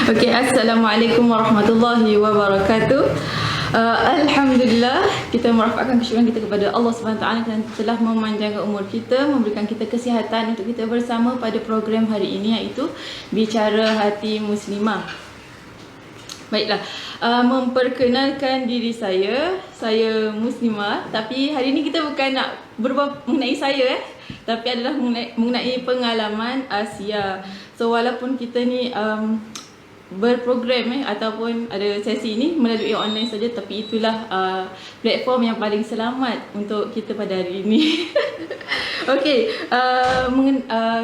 Okey, Assalamualaikum warahmatullahi wabarakatuh. Alhamdulillah, kita merafakkan kesyukuran kita kepada Allah SWT yang telah memanjangkan umur kita, memberikan kita kesihatan untuk kita bersama pada program hari ini, iaitu Bicara Hati Muslimah. Baiklah, memperkenalkan diri saya Muslimah, tapi hari ini kita bukan nak berbual mengenai saya tapi adalah mengenai pengalaman Asia. So walaupun kita ni berprogram ataupun ada sesi ini melalui online saja, tapi itulah platform yang paling selamat untuk kita pada hari ini. Okey,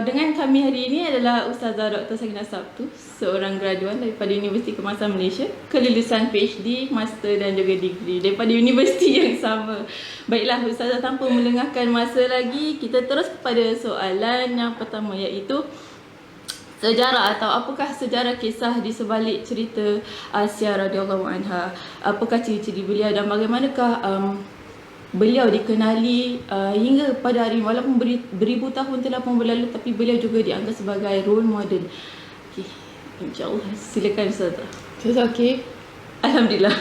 dengan kami hari ini adalah Ustazah Dr. Sakinah Sabtu, seorang graduan daripada Universiti Kebangsaan Malaysia, kelulusan PhD, Master dan juga degree daripada universiti yang sama. Baiklah Ustazah, tanpa melengahkan masa lagi, kita terus kepada soalan yang pertama, iaitu sejarah atau apakah sejarah kisah di sebalik cerita Asia radhiyallahu anha. Apakah ciri-ciri beliau dan bagaimanakah beliau dikenali hingga pada hari ini, walaupun beribu tahun telah pun berlalu, tapi beliau juga dianggap sebagai role model. Okey, insya-Allah silakan Ustazah. Ustazah okey? Alhamdulillah.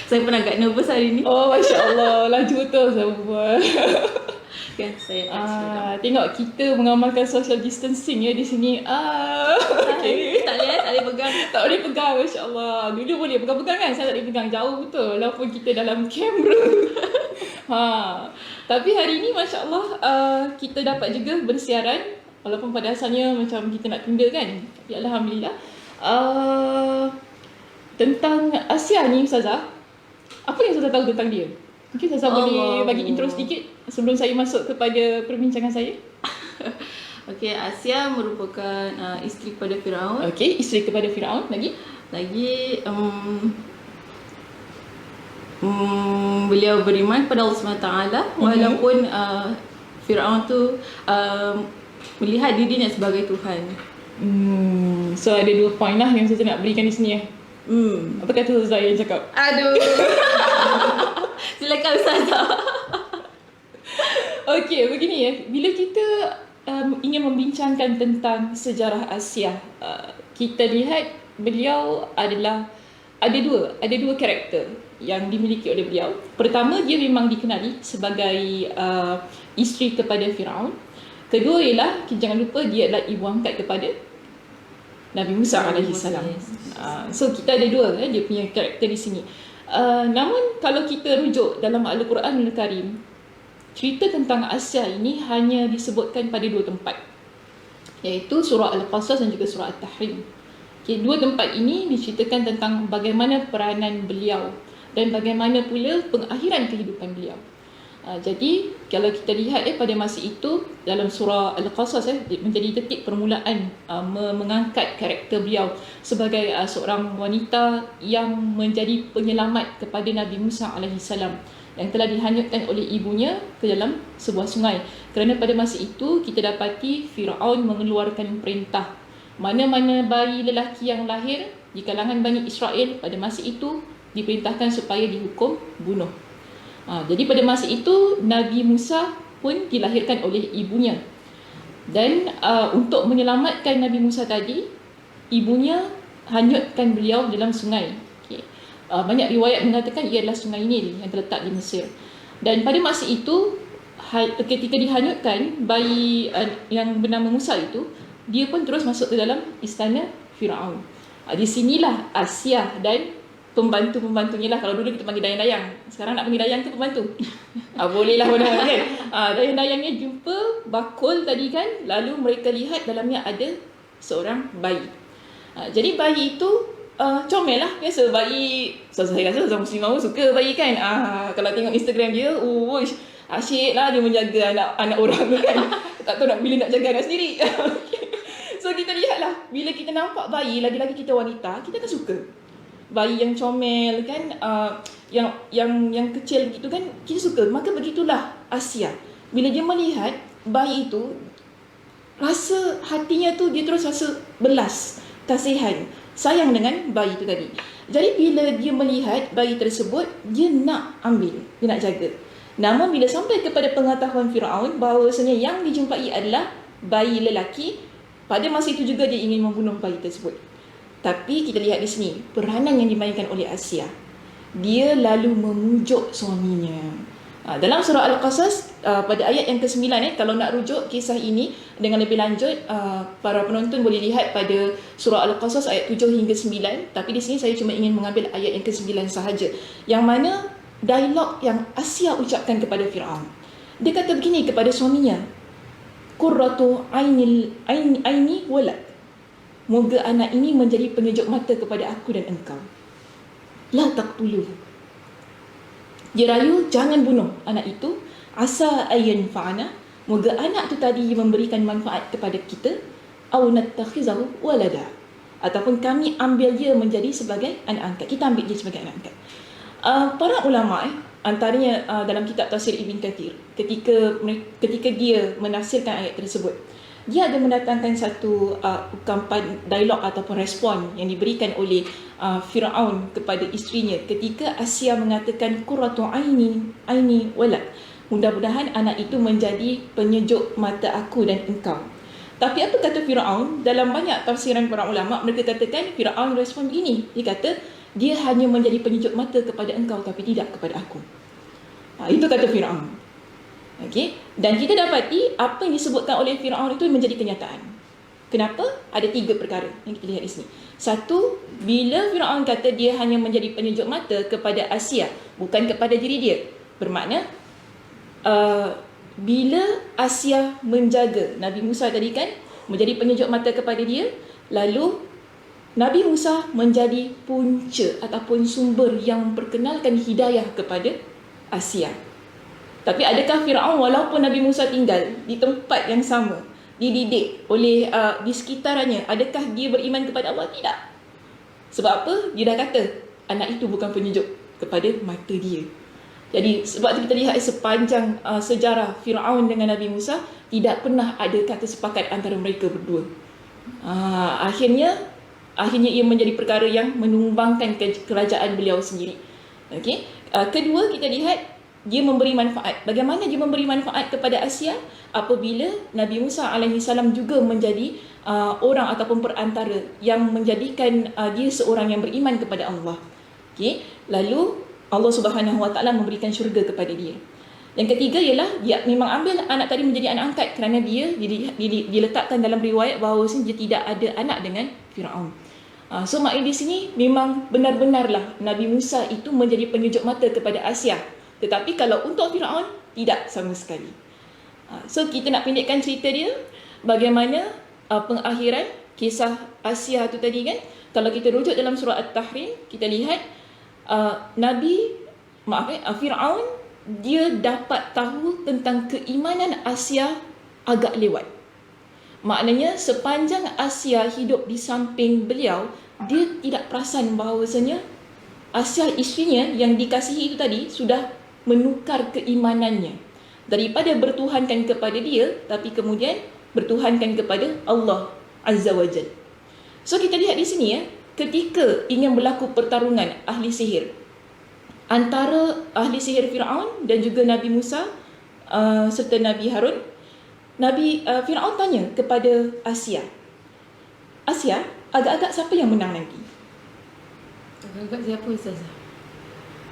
Saya pun agak nervous hari ni. Oh, masya-Allah, laju betul saya buat. Kan saya tengok kita mengamalkan social distancing ya di sini. Okay. Tak boleh pegang. Tak boleh pegang, masya-Allah. Dulu boleh pegang-pegang kan, saya tak boleh pegang, jauh betul walaupun kita dalam kamera. Tapi hari ini masya-Allah kita dapat juga bersiaran walaupun pada asalnya macam kita nak tunda kan. Tapi alhamdulillah tentang Asia ni Ustazah, apa yang Ustazah tahu tentang dia? Mungkin Ustazah boleh bagi intro sedikit sebelum saya masuk kepada perbincangan saya. Okey, Asia merupakan isteri kepada Firaun. Okey, isteri kepada Firaun. Lagi beliau beriman kepada Allah SWT walaupun Firaun tu melihat dirinya sebagai Tuhan. So ada dua point lah yang saya nak berikan di sini ya. Apa kata Ustazah yang cakap? Aduh. Silakan Ustazah. Okey, begini ya. Bila kita ingin membincangkan tentang sejarah Asia, kita lihat beliau adalah ada dua karakter yang dimiliki oleh beliau. Pertama, dia memang dikenali sebagai isteri kepada Firaun. Kedua ialah, jangan lupa dia adalah ibu angkat kepada Nabi Musa alaihi salam. So kita ada dua dia punya karakter di sini. Namun kalau kita rujuk dalam Al-Quranul Karim, cerita tentang Asia ini hanya disebutkan pada dua tempat, iaitu surah Al-Qasas dan juga surah At-Tahrim. Okay, dua tempat ini diceritakan tentang bagaimana peranan beliau dan bagaimana pula pengakhiran kehidupan beliau. Jadi kalau kita lihat pada masa itu dalam surah Al-Qasas menjadi titik permulaan mengangkat karakter beliau sebagai seorang wanita yang menjadi penyelamat kepada Nabi Musa AS yang telah dihanyutkan oleh ibunya ke dalam sebuah sungai. Kerana pada masa itu kita dapati Firaun mengeluarkan perintah mana-mana bayi lelaki yang lahir di kalangan Bani Israel pada masa itu diperintahkan supaya dihukum bunuh. Jadi pada masa itu Nabi Musa pun dilahirkan oleh ibunya. Dan untuk menyelamatkan Nabi Musa tadi, ibunya hanyutkan beliau dalam sungai. Okay. Banyak riwayat mengatakan ia adalah sungai Nil yang terletak di Mesir. Dan pada masa itu ketika dihanyutkan, bayi yang bernama Musa itu, dia pun terus masuk ke dalam istana Firaun. Di sinilah Asia dan pembantu-pembantunya lah. Kalau dulu kita panggil dayang-dayang, sekarang nak panggil dayang tu pembantu. Bolehlah benar kan. Dayang-dayangnya jumpa bakul tadi kan, lalu mereka lihat dalamnya ada seorang bayi. Jadi bayi itu comel lah, biasa bayi. Saya rasa Ustazah Muslimah pun suka bayi kan. Kalau tengok Instagram dia, asyik lah dia menjaga anak orang kan. Tak tahu bila nak jaga anak sendiri. So kita lihatlah, bila kita nampak bayi, lagi-lagi kita wanita, kita kan suka bayi yang comel kan, yang kecil gitu kan, kita suka. Maka begitulah Asia, bila dia melihat bayi itu, rasa hatinya tu dia terus rasa belas kasihan, sayang dengan bayi itu tadi. Jadi bila dia melihat bayi tersebut, dia nak ambil, dia nak jaga. Namun bila sampai kepada pengetahuan Firaun bahawasanya yang dijumpai adalah bayi lelaki, pada masa itu juga dia ingin membunuh bayi tersebut. Tapi kita lihat di sini, peranan yang dimainkan oleh Asia. Dia lalu memujuk suaminya. Dalam surah Al-Qasas, pada ayat yang ke-9, kalau nak rujuk kisah ini dengan lebih lanjut, para penonton boleh lihat pada surah Al-Qasas ayat 7 hingga 9. Tapi di sini saya cuma ingin mengambil ayat yang ke-9 sahaja, yang mana dialog yang Asia ucapkan kepada Fir'aun. Dia kata begini kepada suaminya, Qurratu aini walad. Moga anak ini menjadi penyejuk mata kepada aku dan engkau. La taqtuluhu. Dia rayu, jangan bunuh anak itu. Asa ayyan fa'ana. Moga anak tu tadi memberikan manfaat kepada kita. Au nattakhizahu walada. Ataupun kami ambil dia menjadi sebagai anak angkat. Kita ambil dia sebagai anak angkat. Para ulama' antaranya dalam kitab tafsir Ibn Kathir, ketika dia menafsirkan ayat tersebut, dia ada mendatangkan satu ungkapan dialog ataupun respon yang diberikan oleh Fir'aun kepada isterinya ketika Asia mengatakan qurratu aini walad. Mudah-mudahan anak itu menjadi penyejuk mata aku dan engkau. Tapi apa kata Fir'aun? Dalam banyak tafsiran para ulama, mereka katakan Fir'aun respon begini. Dia kata, dia hanya menjadi penyejuk mata kepada engkau tapi tidak kepada aku. Itu kata Fir'aun. Okey, dan kita dapati apa yang disebutkan oleh Fir'aun itu menjadi kenyataan. Kenapa? Ada 3 perkara yang kita lihat di sini. Satu, bila Fir'aun kata dia hanya menjadi penyejuk mata kepada Asia, bukan kepada diri dia, bermakna bila Asia menjaga Nabi Musa tadi kan, menjadi penyejuk mata kepada dia, lalu Nabi Musa menjadi punca ataupun sumber yang memperkenalkan hidayah kepada Asia. Tapi adakah Fir'aun walaupun Nabi Musa tinggal di tempat yang sama, dididik oleh di sekitarannya, adakah dia beriman kepada Allah? Tidak. Sebab apa? Dia dah kata anak itu bukan penyejuk kepada mata dia. Jadi sebab itu kita lihat sepanjang sejarah Fir'aun dengan Nabi Musa, tidak pernah ada kata sepakat antara mereka berdua. Akhirnya ia menjadi perkara yang menumbangkan kerajaan beliau sendiri. Okey. Kedua, kita lihat dia memberi manfaat. Bagaimana dia memberi manfaat kepada Asia? Apabila Nabi Musa AS juga menjadi orang ataupun perantara yang menjadikan dia seorang yang beriman kepada Allah. Okay. Lalu Allah Subhanahu Wa Taala memberikan syurga kepada dia. Yang ketiga ialah dia memang ambil anak tadi menjadi anak angkat kerana dia diletakkan dalam riwayat bahawa dia tidak ada anak dengan Fir'aun. So maknanya di sini memang benar-benarlah Nabi Musa itu menjadi penyejuk mata kepada Asia. Tetapi kalau untuk Fir'aun, tidak sama sekali. So kita nak pendekkan cerita dia, bagaimana pengakhiran kisah Asia tu tadi kan. Kalau kita rujuk dalam surah At-Tahrim, kita lihat Fir'aun dia dapat tahu tentang keimanan Asia agak lewat. Maknanya sepanjang Asia hidup di samping beliau, dia tidak perasan bahawasanya Asia isterinya yang dikasihi itu tadi sudah menukar keimanannya daripada bertuhankan kepada dia, tapi kemudian bertuhankan kepada Allah Azza wa Jalla. So kita lihat di sini ketika ingin berlaku pertarungan ahli sihir antara ahli sihir Fir'aun dan juga Nabi Musa serta Nabi Harun, Fir'aun tanya kepada Asia, agak-agak siapa yang menang nanti? Agak-agak siapa Ustazah?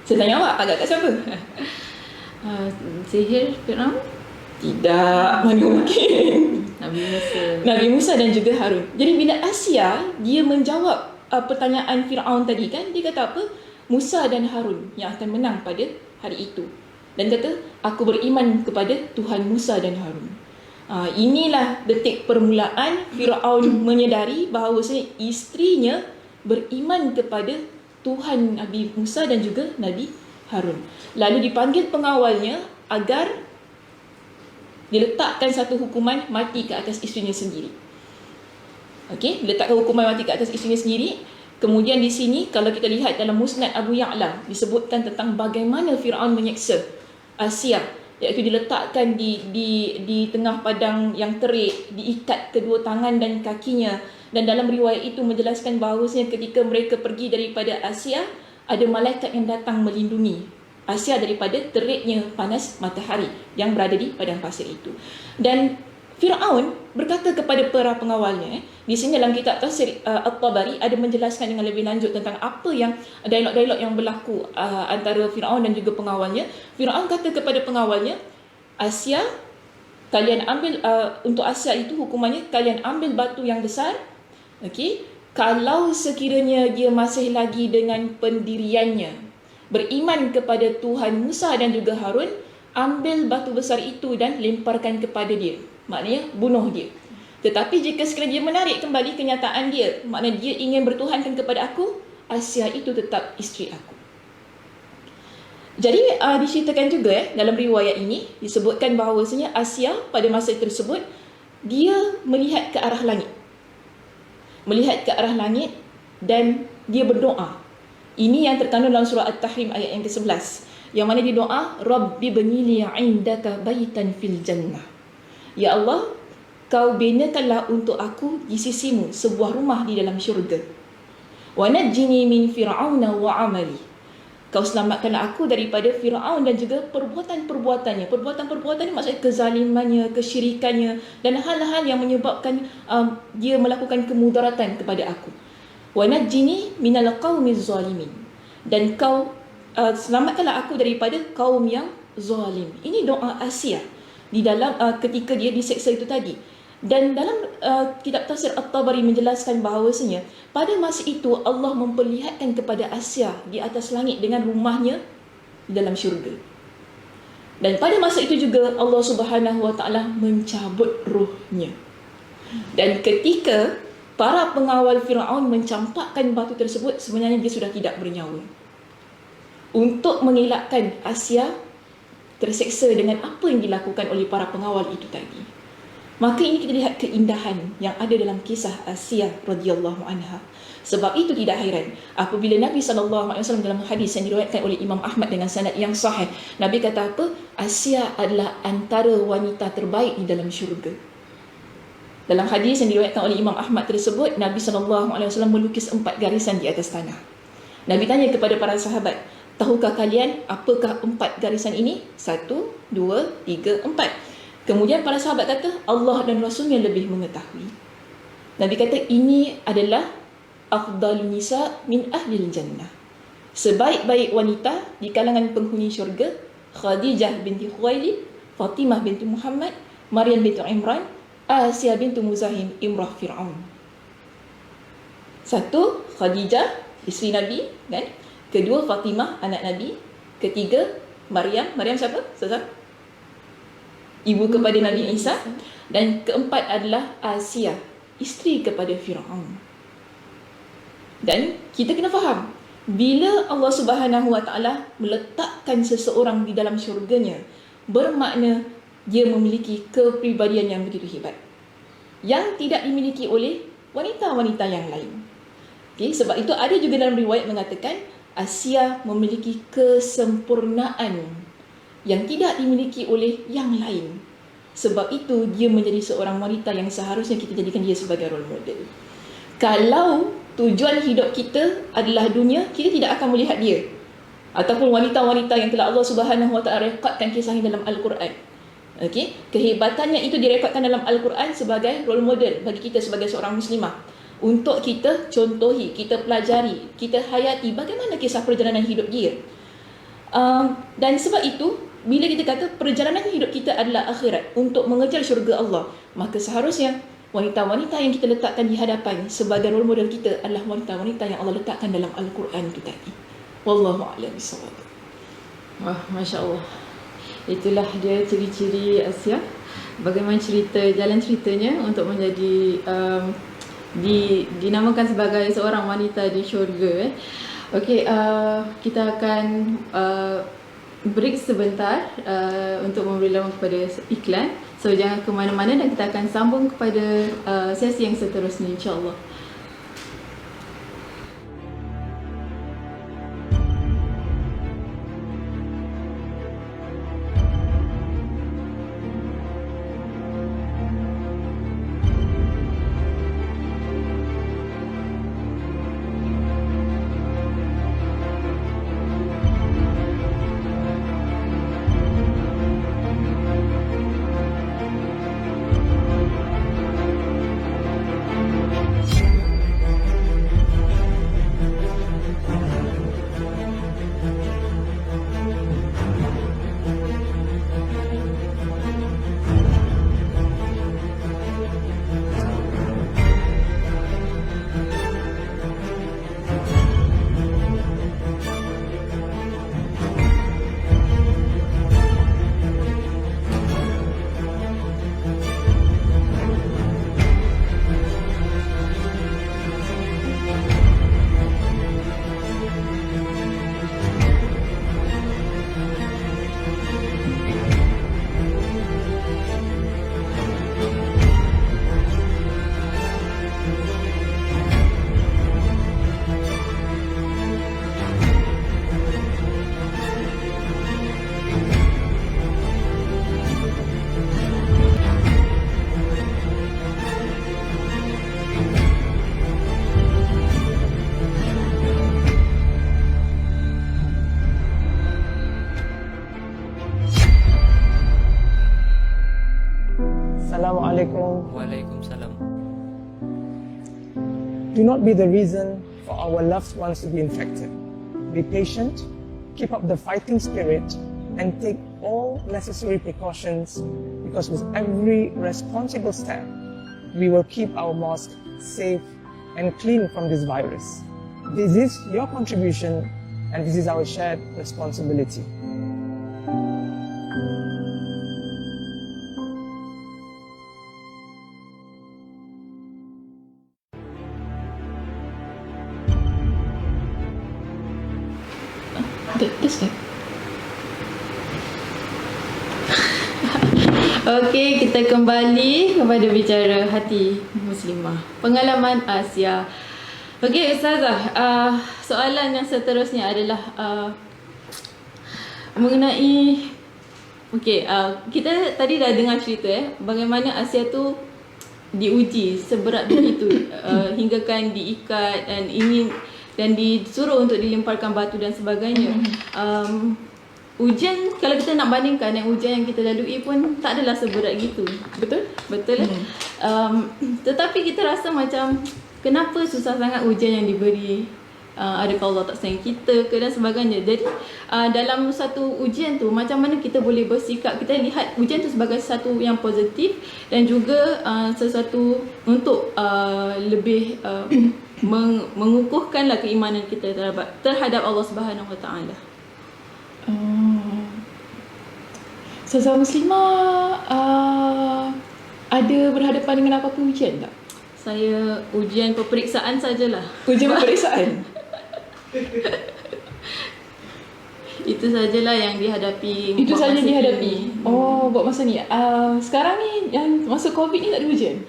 Saya tanya awak, agak-agak siapa? Sihir Fir'aun? Tidak, mana mungkin. Nabi Musa dan juga Harun. Jadi bila Asia dia menjawab pertanyaan Fir'aun tadi kan, dia kata apa? Musa dan Harun yang akan menang pada hari itu. Dan kata, aku beriman kepada Tuhan Musa dan Harun. Inilah detik permulaan Fir'aun menyedari bahawa isterinya beriman kepada Tuhan Nabi Musa dan juga Nabi Harun. Lalu dipanggil pengawalnya agar diletakkan satu hukuman mati ke atas isterinya sendiri. Okey, diletakkan hukuman mati ke atas isterinya sendiri. Kemudian di sini kalau kita lihat dalam Musnad Abu Ya'la disebutkan tentang bagaimana Fir'aun menyeksa Asia, iaitu diletakkan di tengah padang yang terik, diikat kedua tangan dan kakinya. Dan dalam riwayat itu menjelaskan bahawasanya ketika mereka pergi daripada Asia, ada malaikat yang datang melindungi Asia daripada teriknya panas matahari yang berada di padang pasir itu. Dan Firaun berkata kepada para pengawalnya, di sini dalam kitab tafsir At-Tabari ada menjelaskan dengan lebih lanjut tentang apa yang dialog-dialog yang berlaku antara Firaun dan juga pengawalnya. Firaun kata kepada pengawalnya, Asia, kalian ambil untuk Asia itu hukumannya kalian ambil batu yang besar. Okey, kalau sekiranya dia masih lagi dengan pendiriannya, beriman kepada Tuhan Musa dan juga Harun, ambil batu besar itu dan lemparkan kepada dia. Maknanya bunuh dia. Tetapi jika sekiranya dia menarik kembali kenyataan dia, maknanya dia ingin bertuhankan kepada aku, Asia itu tetap isteri aku. Jadi diceritakan juga dalam riwayat ini disebutkan bahawasanya Asia pada masa tersebut dia melihat ke arah langit. Melihat ke arah langit dan dia berdoa. Ini yang terkandung dalam surah At-Tahrim ayat yang ke-11. Yang mana dia doa, Rabbi bnili 'indaka baitan fil jannah. Ya Allah, kau binakanlah untuk aku di sisimu sebuah rumah di dalam syurga. Wa najjini min fir'auna wa 'amali. Kau selamatkanlah aku daripada Firaun dan juga perbuatan-perbuatannya. Perbuatan-perbuatannya maksudnya kezalimannya, kesyirikannya dan hal-hal yang menyebabkan dia melakukan kemudaratan kepada aku. Wa najjini minal qaumiz zalimin. Dan kau selamatkanlah aku daripada kaum yang zalim. Ini doa Asia di dalam ketika dia diseksa itu tadi. Dan dalam kitab tafsir At-Tabari menjelaskan bahawasanya pada masa itu Allah memperlihatkan kepada Asia di atas langit dengan rumahnya di dalam syurga. Dan pada masa itu juga Allah Subhanahu Wa Taala mencabut rohnya. Dan ketika para pengawal Firaun mencampakkan batu tersebut, sebenarnya dia sudah tidak bernyawa. Untuk mengelakkan Asia terseksa dengan apa yang dilakukan oleh para pengawal itu tadi. Maka ini kita lihat keindahan yang ada dalam kisah Asia radhiyallahu anha. Sebab itu tidak hairan apabila Nabi SAW dalam hadis yang diriwayatkan oleh Imam Ahmad dengan sanad yang sahih, Nabi kata apa? Asia adalah antara wanita terbaik di dalam syurga. Dalam hadis yang diriwayatkan oleh Imam Ahmad tersebut, Nabi SAW melukis 4 garisan di atas tanah. Nabi tanya kepada para sahabat, tahukah kalian apakah 4 garisan ini? 1, 2, 3, 4. Kemudian para sahabat kata, Allah dan Rasulnya lebih mengetahui. Nabi kata, ini adalah afdalun nisa min ahlil jannah. Sebaik-baik wanita di kalangan penghuni syurga, Khadijah binti Khuwailid, Fatimah binti Muhammad, Maryam binti Imran, Asia binti Muzahim, imrah Fir'aun. 1, Khadijah, isteri Nabi, kan? Kedua, Fatimah, anak Nabi. Ketiga, Maryam. Maryam siapa? Ustazah? Ibu kepada Nabi Isa. Dan keempat adalah Asia, isteri kepada Firaun. Dan kita kena faham, bila Allah Subhanahu Wa Taala meletakkan seseorang di dalam syurganya, bermakna dia memiliki kepribadian yang begitu hebat, yang tidak dimiliki oleh wanita-wanita yang lain. Okay, sebab itu ada juga dalam riwayat mengatakan Asia memiliki kesempurnaan yang tidak dimiliki oleh yang lain. Sebab itu dia menjadi seorang wanita yang seharusnya kita jadikan dia sebagai role model. Kalau tujuan hidup kita adalah dunia, kita tidak akan melihat dia ataupun wanita-wanita yang telah Allah Subhanahu Wa Taala rekodkan kisahnya dalam Al-Quran. Okey, kehebatannya itu direkodkan dalam Al-Quran sebagai role model bagi kita sebagai seorang muslimah, untuk kita contohi, kita pelajari, kita hayati bagaimana kisah perjalanan hidup dia. Dan sebab itu bila kita kata perjalanan hidup kita adalah akhirat untuk mengejar syurga Allah, maka seharusnya wanita-wanita yang kita letakkan di hadapan sebagai role model kita adalah wanita-wanita yang Allah letakkan dalam Al-Quran itu tadi. Wallahu a'lam bishawab. Wah, Masya Allah. Itulah dia ciri-ciri Asia. Bagaimana jalan ceritanya untuk menjadi dinamakan sebagai seorang wanita di syurga. Okey, kita akan break sebentar untuk memberi lawan kepada iklan. So jangan ke mana-mana dan kita akan sambung kepada sesi yang seterusnya, insya-Allah. Do not be the reason for our loved ones to be infected. Be patient, keep up the fighting spirit, and take all necessary precautions, because with every responsible step, we will keep our mosque safe and clean from this virus. This is your contribution, and this is our shared responsibility. That's it. Okey, kita kembali kepada bicara hati muslimah. Pengalaman Asia. Okey, Ustazah, soalan yang seterusnya adalah mengenai kita tadi dah dengar cerita bagaimana Asia tu diuji seberat begitu hinggakan diikat dan disuruh untuk dilemparkan batu dan sebagainya. Ujian, kalau kita nak bandingkan yang ujian yang kita lalui pun tak adalah seberat gitu. Betul? Betul. Tetapi kita rasa macam kenapa susah sangat ujian yang diberi, adakah Allah tak sayang kita ke dan sebagainya. Jadi dalam satu ujian tu macam mana kita boleh bersikap, kita lihat ujian tu sebagai sesuatu yang positif dan juga sesuatu untuk lebih mengukuhkanlah keimanan kita terhadap Allah Subhanahu Wa Taala. Ustazah Muslimah ada berhadapan dengan apa-apa ujian tak? Saya ujian peperiksaan sajalah. Ujian peperiksaan? Itu sajalah yang dihadapi. Itu saja dihadapi. Oh, buat masa ni. Sekarang ni yang masa COVID ni tak ada ujian?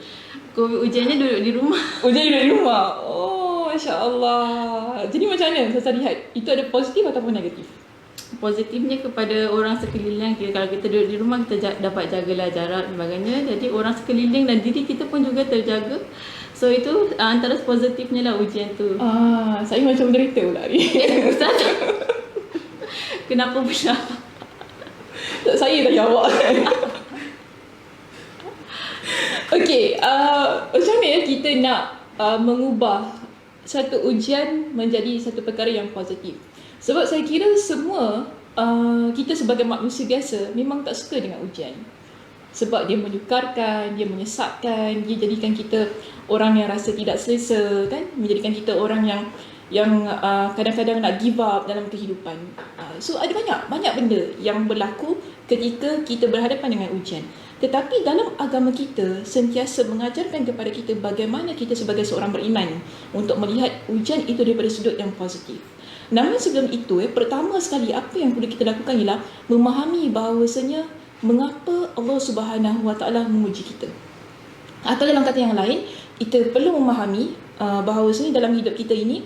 COVID ujiannya duduk di rumah. Ujian duduk di rumah. Oh, masya-Allah. Jadi macam mana Ustazah lihat? Itu ada positif ataupun negatif? Positifnya kepada orang sekeliling kita, kalau kita duduk di rumah kita dapat jagalah jarak dan sebagainya, jadi orang sekeliling dan diri kita pun juga terjaga. So itu antara positifnya lah ujian tu. Saya macam menderita pula ni. Ustaz, kenapa pula? Saya tak jawab. Okey, macam mana kita nak mengubah satu ujian menjadi satu perkara yang positif? Sebab saya kira semua kita sebagai manusia biasa memang tak suka dengan ujian. Sebab dia menyukarkan, dia menyesatkan, dia jadikan kita orang yang rasa tidak selesa, kan? Menjadikan kita orang yang kadang-kadang nak give up dalam kehidupan. So ada banyak benda yang berlaku ketika kita berhadapan dengan ujian. Tetapi dalam agama kita sentiasa mengajarkan kepada kita bagaimana kita sebagai seorang beriman untuk melihat ujian itu daripada sudut yang positif. Namun sebelum itu, pertama sekali apa yang perlu kita lakukan ialah memahami bahawasanya mengapa Allah Subhanahu Wa Taala menguji kita. Atau dalam kata yang lain, kita perlu memahami bahawasanya dalam hidup kita ini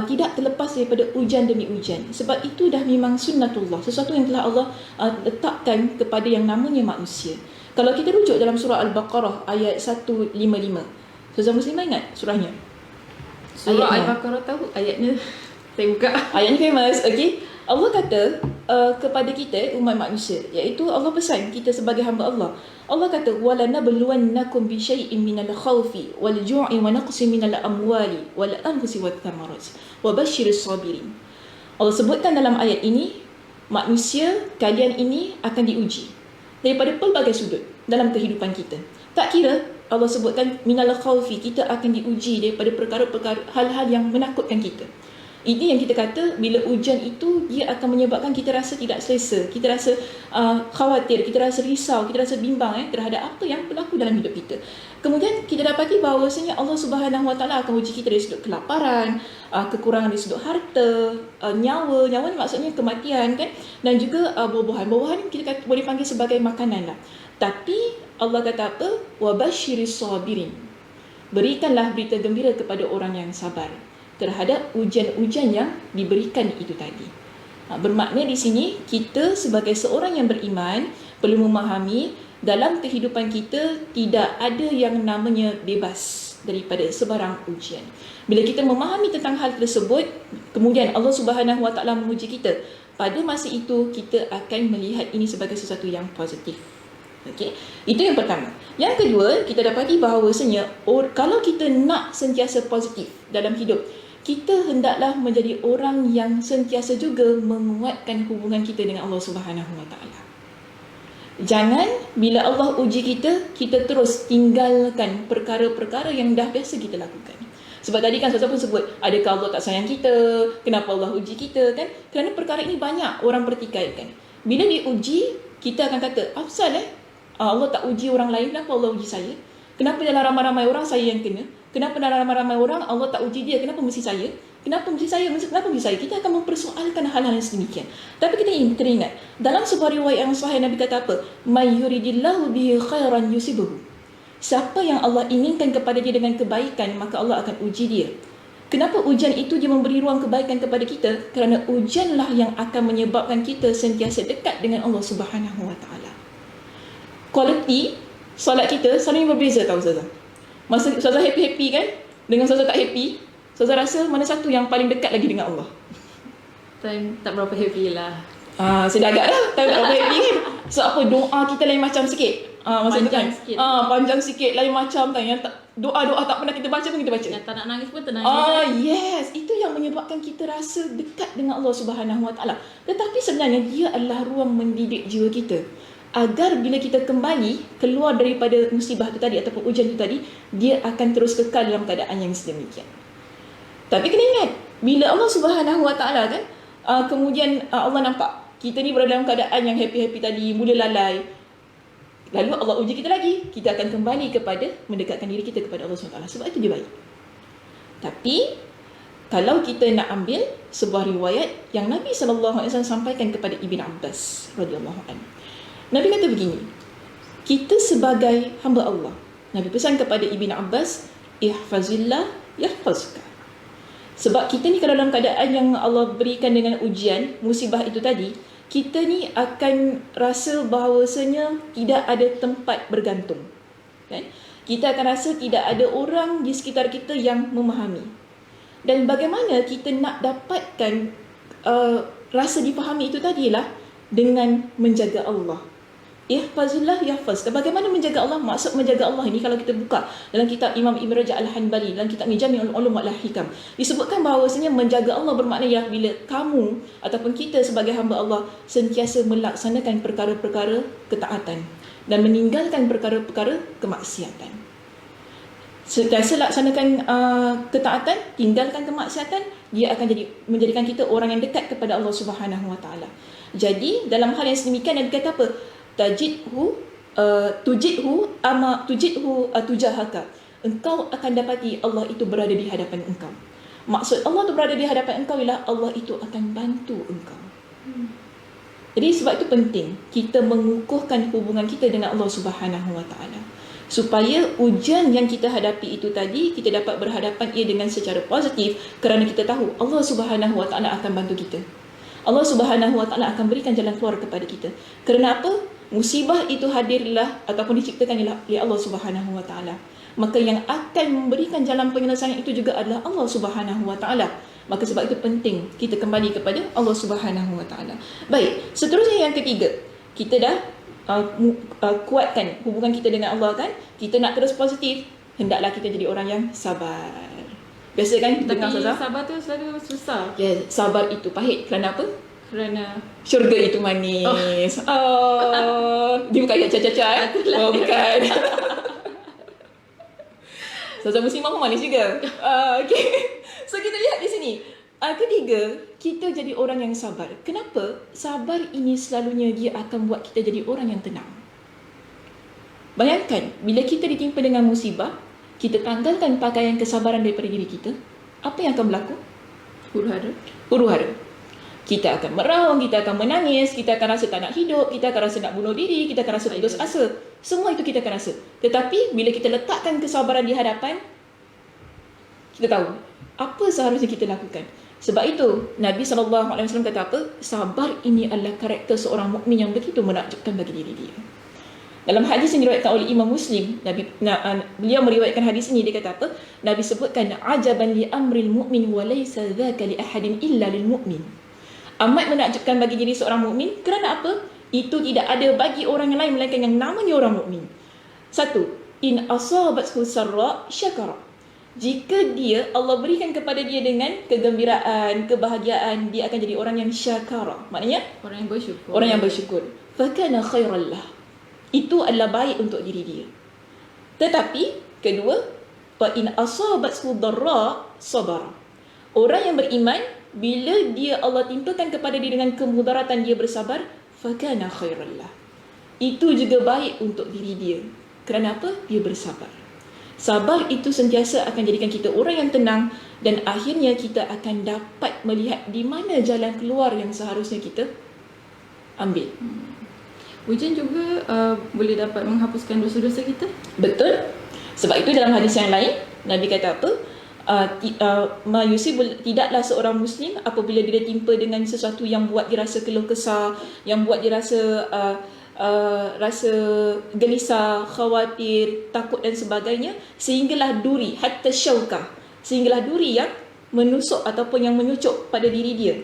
tidak terlepas daripada ujian demi ujian. Sebab itu dah memang sunnatullah, sesuatu yang telah Allah letakkan kepada yang namanya manusia. Kalau kita rujuk dalam surah Al-Baqarah ayat 155. Ustazah Muslimah ingat surahnya? Surah Al-Baqarah tahu ayatnya. Saya buka. Ayatnya famous, okey. Allah kata kepada kita umat manusia, iaitu Allah pesan kita sebagai hamba Allah. Allah kata walanabluwannakum bi syai'in minal khawfi wal ju'i wa naqsin minal amwali wal anfusi wat thamarat wa basyyiris sabirin. Allah sebutkan dalam ayat ini manusia kalian ini akan diuji daripada pelbagai sudut dalam kehidupan kita. Tak kira Allah sebutkan minal khawfi, kita akan diuji daripada perkara-perkara hal-hal yang menakutkan kita. Ini yang kita kata bila ujian itu dia akan menyebabkan kita rasa tidak selesa, kita rasa khawatir, kita rasa risau, kita rasa bimbang terhadap apa yang berlaku dalam hidup kita. Kemudian kita dapati bahawasanya Allah Subhanahu Wa Taala akan uji kita dari sudut kelaparan, kekurangan dari sudut harta, nyawa ni maksudnya kematian, kan, dan juga buah-buahan. Buah-buahan kita boleh panggil sebagai makanan lah. Tapi Allah kata apa? Wa basyiris sabirin. Berikanlah berita gembira kepada orang yang sabar terhadap ujian-ujian yang diberikan itu tadi. Bermakna di sini kita sebagai seorang yang beriman perlu memahami dalam kehidupan kita tidak ada yang namanya bebas daripada sebarang ujian. Bila kita memahami tentang hal tersebut, kemudian Allah Subhanahu Wa Taala menguji kita, pada masa itu kita akan melihat ini sebagai sesuatu yang positif. Okey, itu yang pertama. Yang kedua, kita dapati bahawasanya kalau kita nak sentiasa positif dalam hidup, kita hendaklah menjadi orang yang sentiasa juga menguatkan hubungan kita dengan Allah Subhanahu Wa Taala. Jangan bila Allah uji kita, kita terus tinggalkan perkara-perkara yang dah biasa kita lakukan. Sebab tadi kan Ustazah pun sebut, adakah Allah tak sayang kita? Kenapa Allah uji kita kan? Kerana perkara ini banyak orang pertikaikan. Bila diuji, kita akan kata, apasal Allah tak uji orang lain, kenapa Allah uji saya? Kenapa dalam ramai-ramai orang saya yang kena? Kenapa dalam ramai-ramai orang Allah tak uji dia? Kenapa mesti saya? Kenapa mesti saya? Kenapa mesti saya? Kita akan mempersoalkan hal-hal yang sedemikian. Tapi kita teringat, dalam sebuah riwayat yang sahih Nabi kata apa? May yuridillahu bihi khairan yusibuhu. Siapa yang Allah inginkan kepada dia dengan kebaikan, maka Allah akan uji dia. Kenapa ujian itu dia memberi ruang kebaikan kepada kita? Kerana ujianlah yang akan menyebabkan kita sentiasa dekat dengan Allah Subhanahu Wa Taala. Kualiti solat kita saling berbeza tau Ustazah. Masa Ustazah happy-happy kan, dengan Ustazah tak happy, Ustazah rasa mana satu yang paling dekat lagi dengan Allah? Time tak berapa happy lah. Saya dah agak dah, tak berapa happy kan. So apa, doa kita lain macam sikit. Masa Panjang tu kan, sikit. panjang sikit, lain macam kan. Yang doa-doa tak pernah kita baca pun kita baca. Yang tak nak nangis pun ternangis. Yes, itu yang menyebabkan kita rasa dekat dengan Allah Subhanahu Wa Taala. Tetapi sebenarnya dia adalah ruang mendidik jiwa kita, agar bila kita kembali keluar daripada musibah itu tadi ataupun ujian itu tadi, dia akan terus kekal dalam keadaan yang sedemikian. Tapi kena ingat, bila Allah Subhanahu Wa Taala kan, kemudian Allah nampak kita ni berada dalam keadaan yang happy-happy tadi, mula lalai, lalu Allah uji kita lagi, kita akan kembali kepada mendekatkan diri kita kepada Allah SWT. Sebab itu dia baik. Tapi kalau kita nak ambil sebuah riwayat yang Nabi SAW sampaikan kepada Ibn Abbas radhiyallahu anhu, Nabi kata begini, kita sebagai hamba Allah, Nabi pesan kepada Ibn Abbas, ihfazillah yahfazka. Sebab kita ni kalau dalam keadaan yang Allah berikan dengan ujian, musibah itu tadi, kita ni akan rasa bahawasanya tidak ada tempat bergantung. Kan? Kita akan rasa tidak ada orang di sekitar kita yang memahami. Dan bagaimana kita nak dapatkan rasa dipahami itu tadilah dengan menjaga Allah. Ihfazillah yahfazka. Bagaimana menjaga Allah? Maksud menjaga Allah ini kalau kita buka dalam kitab Imam Ibn Rajab Al-Hanbali, dalam kitab Jami'ul Ulum wal Hikam, disebutkan bahawasanya menjaga Allah bermakna ialah bila kamu ataupun kita sebagai hamba Allah sentiasa melaksanakan perkara-perkara ketaatan dan meninggalkan perkara-perkara kemaksiatan. Sentiasa laksanakan ketaatan, tinggalkan kemaksiatan, dia akan menjadikan kita orang yang dekat kepada Allah Subhanahu Wa Taala. Jadi dalam hal yang sedemikian Nabi kata apa? Tujidhu tujahaka. Engkau akan dapati Allah itu berada di hadapan engkau. Maksud Allah itu berada di hadapan engkau ialah Allah itu akan bantu engkau. Jadi sebab itu penting kita mengukuhkan hubungan kita dengan Allah Subhanahu Wa Taala, supaya ujian yang kita hadapi itu tadi kita dapat berhadapan ia dengan secara positif, kerana kita tahu Allah Subhanahu Wa Taala akan bantu kita. Allah Subhanahu Wa Taala akan berikan jalan keluar kepada kita. Kerana apa? Musibah itu hadirlah ataupun diciptakan oleh Allah Subhanahu Wa Taala. Maka yang akan memberikan jalan penyelesaian itu juga adalah Allah Subhanahu Wa Taala. Maka sebab itu penting kita kembali kepada Allah Subhanahu Wa Taala. Baik, seterusnya yang ketiga, kita dah kuatkan hubungan kita dengan Allah kan? Kita nak terus positif, hendaklah kita jadi orang yang sabar. Biasa kan kita dengar Tapi sabar tu selalu susah. Ya, sabar itu pahit. Kerana apa? Kerana Syurga itu manis. Dia bukan ayat caca-caca Oh, bukan. Ustazah Muslimah pun manis juga. Okay. So kita lihat di sini. Ketiga, kita jadi orang yang sabar. Kenapa? Sabar ini selalunya dia akan buat kita jadi orang yang tenang. Bayangkan, bila kita ditimpa dengan musibah, kita tanggalkan pakaian kesabaran daripada diri kita, apa yang akan berlaku? Huru-hara. Kita akan meraung, kita akan menangis, kita akan rasa tak nak hidup, kita akan rasa nak bunuh diri, kita akan rasa putus asa. Semua itu kita akan rasa. Tetapi bila kita letakkan kesabaran di hadapan, kita tahu apa seharusnya kita lakukan. Sebab itu Nabi SAW kata apa? Sabar ini adalah karakter seorang mukmin yang begitu menakjubkan bagi diri dia. Dalam hadis yang diriwayatkan oleh Imam Muslim, beliau meriwayatkan hadis ini, dia kata apa? Nabi sebutkan, ajaban li amril mu'min wa laysa dzaka li ahadin illa lil mu'min. Amat menakjubkan bagi diri seorang mukmin. Kerana apa? Itu tidak ada bagi orang yang lain melainkan yang namanya orang mukmin. Satu, in asabathu sarra syakara. Jika dia, Allah berikan kepada dia dengan kegembiraan, kebahagiaan, dia akan jadi orang yang syakara. Maknanya Orang yang bersyukur. orang yang bersyukur. Fakana khairan lah. Itu adalah baik untuk diri dia. Tetapi kedua, wa in asabathu darra sabara. Orang yang beriman, bila dia Allah timpakan kepada dia dengan kemudaratan, dia bersabar, fakana khairan lah. Itu juga baik untuk diri dia. Kerana apa? Dia bersabar. Sabar itu sentiasa akan jadikan kita orang yang tenang, dan akhirnya kita akan dapat melihat di mana jalan keluar yang seharusnya kita ambil. Ujian juga boleh dapat menghapuskan dosa-dosa kita. Betul. Sebab itu dalam hadis yang lain, Nabi kata apa? Tidaklah seorang Muslim apabila dia ditimpa dengan sesuatu yang buat dia rasa keluh kesah, yang buat dia rasa rasa gelisah, khawatir, takut dan sebagainya, sehinggalah duri, hatta syaukah, sehinggalah duri yang menusuk ataupun yang menyucuk pada diri dia.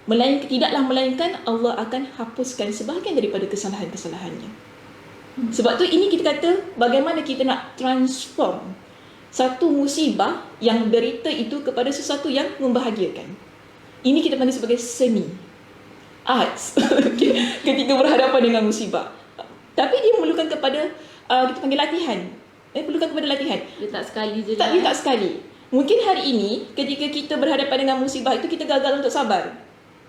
Melainkan Allah akan hapuskan sebahagian daripada kesalahan-kesalahannya. Sebab tu ini kita kata bagaimana kita nak transform satu musibah yang derita itu kepada sesuatu yang membahagiakan. Ini kita panggil sebagai seni, arts. Ketika berhadapan dengan musibah. Tapi dia memerlukan kepada kita panggil latihan. Perlukan kepada latihan. Dia tak sekali je. Dia tak sekali. Mungkin hari ini ketika kita berhadapan dengan musibah itu kita gagal untuk sabar.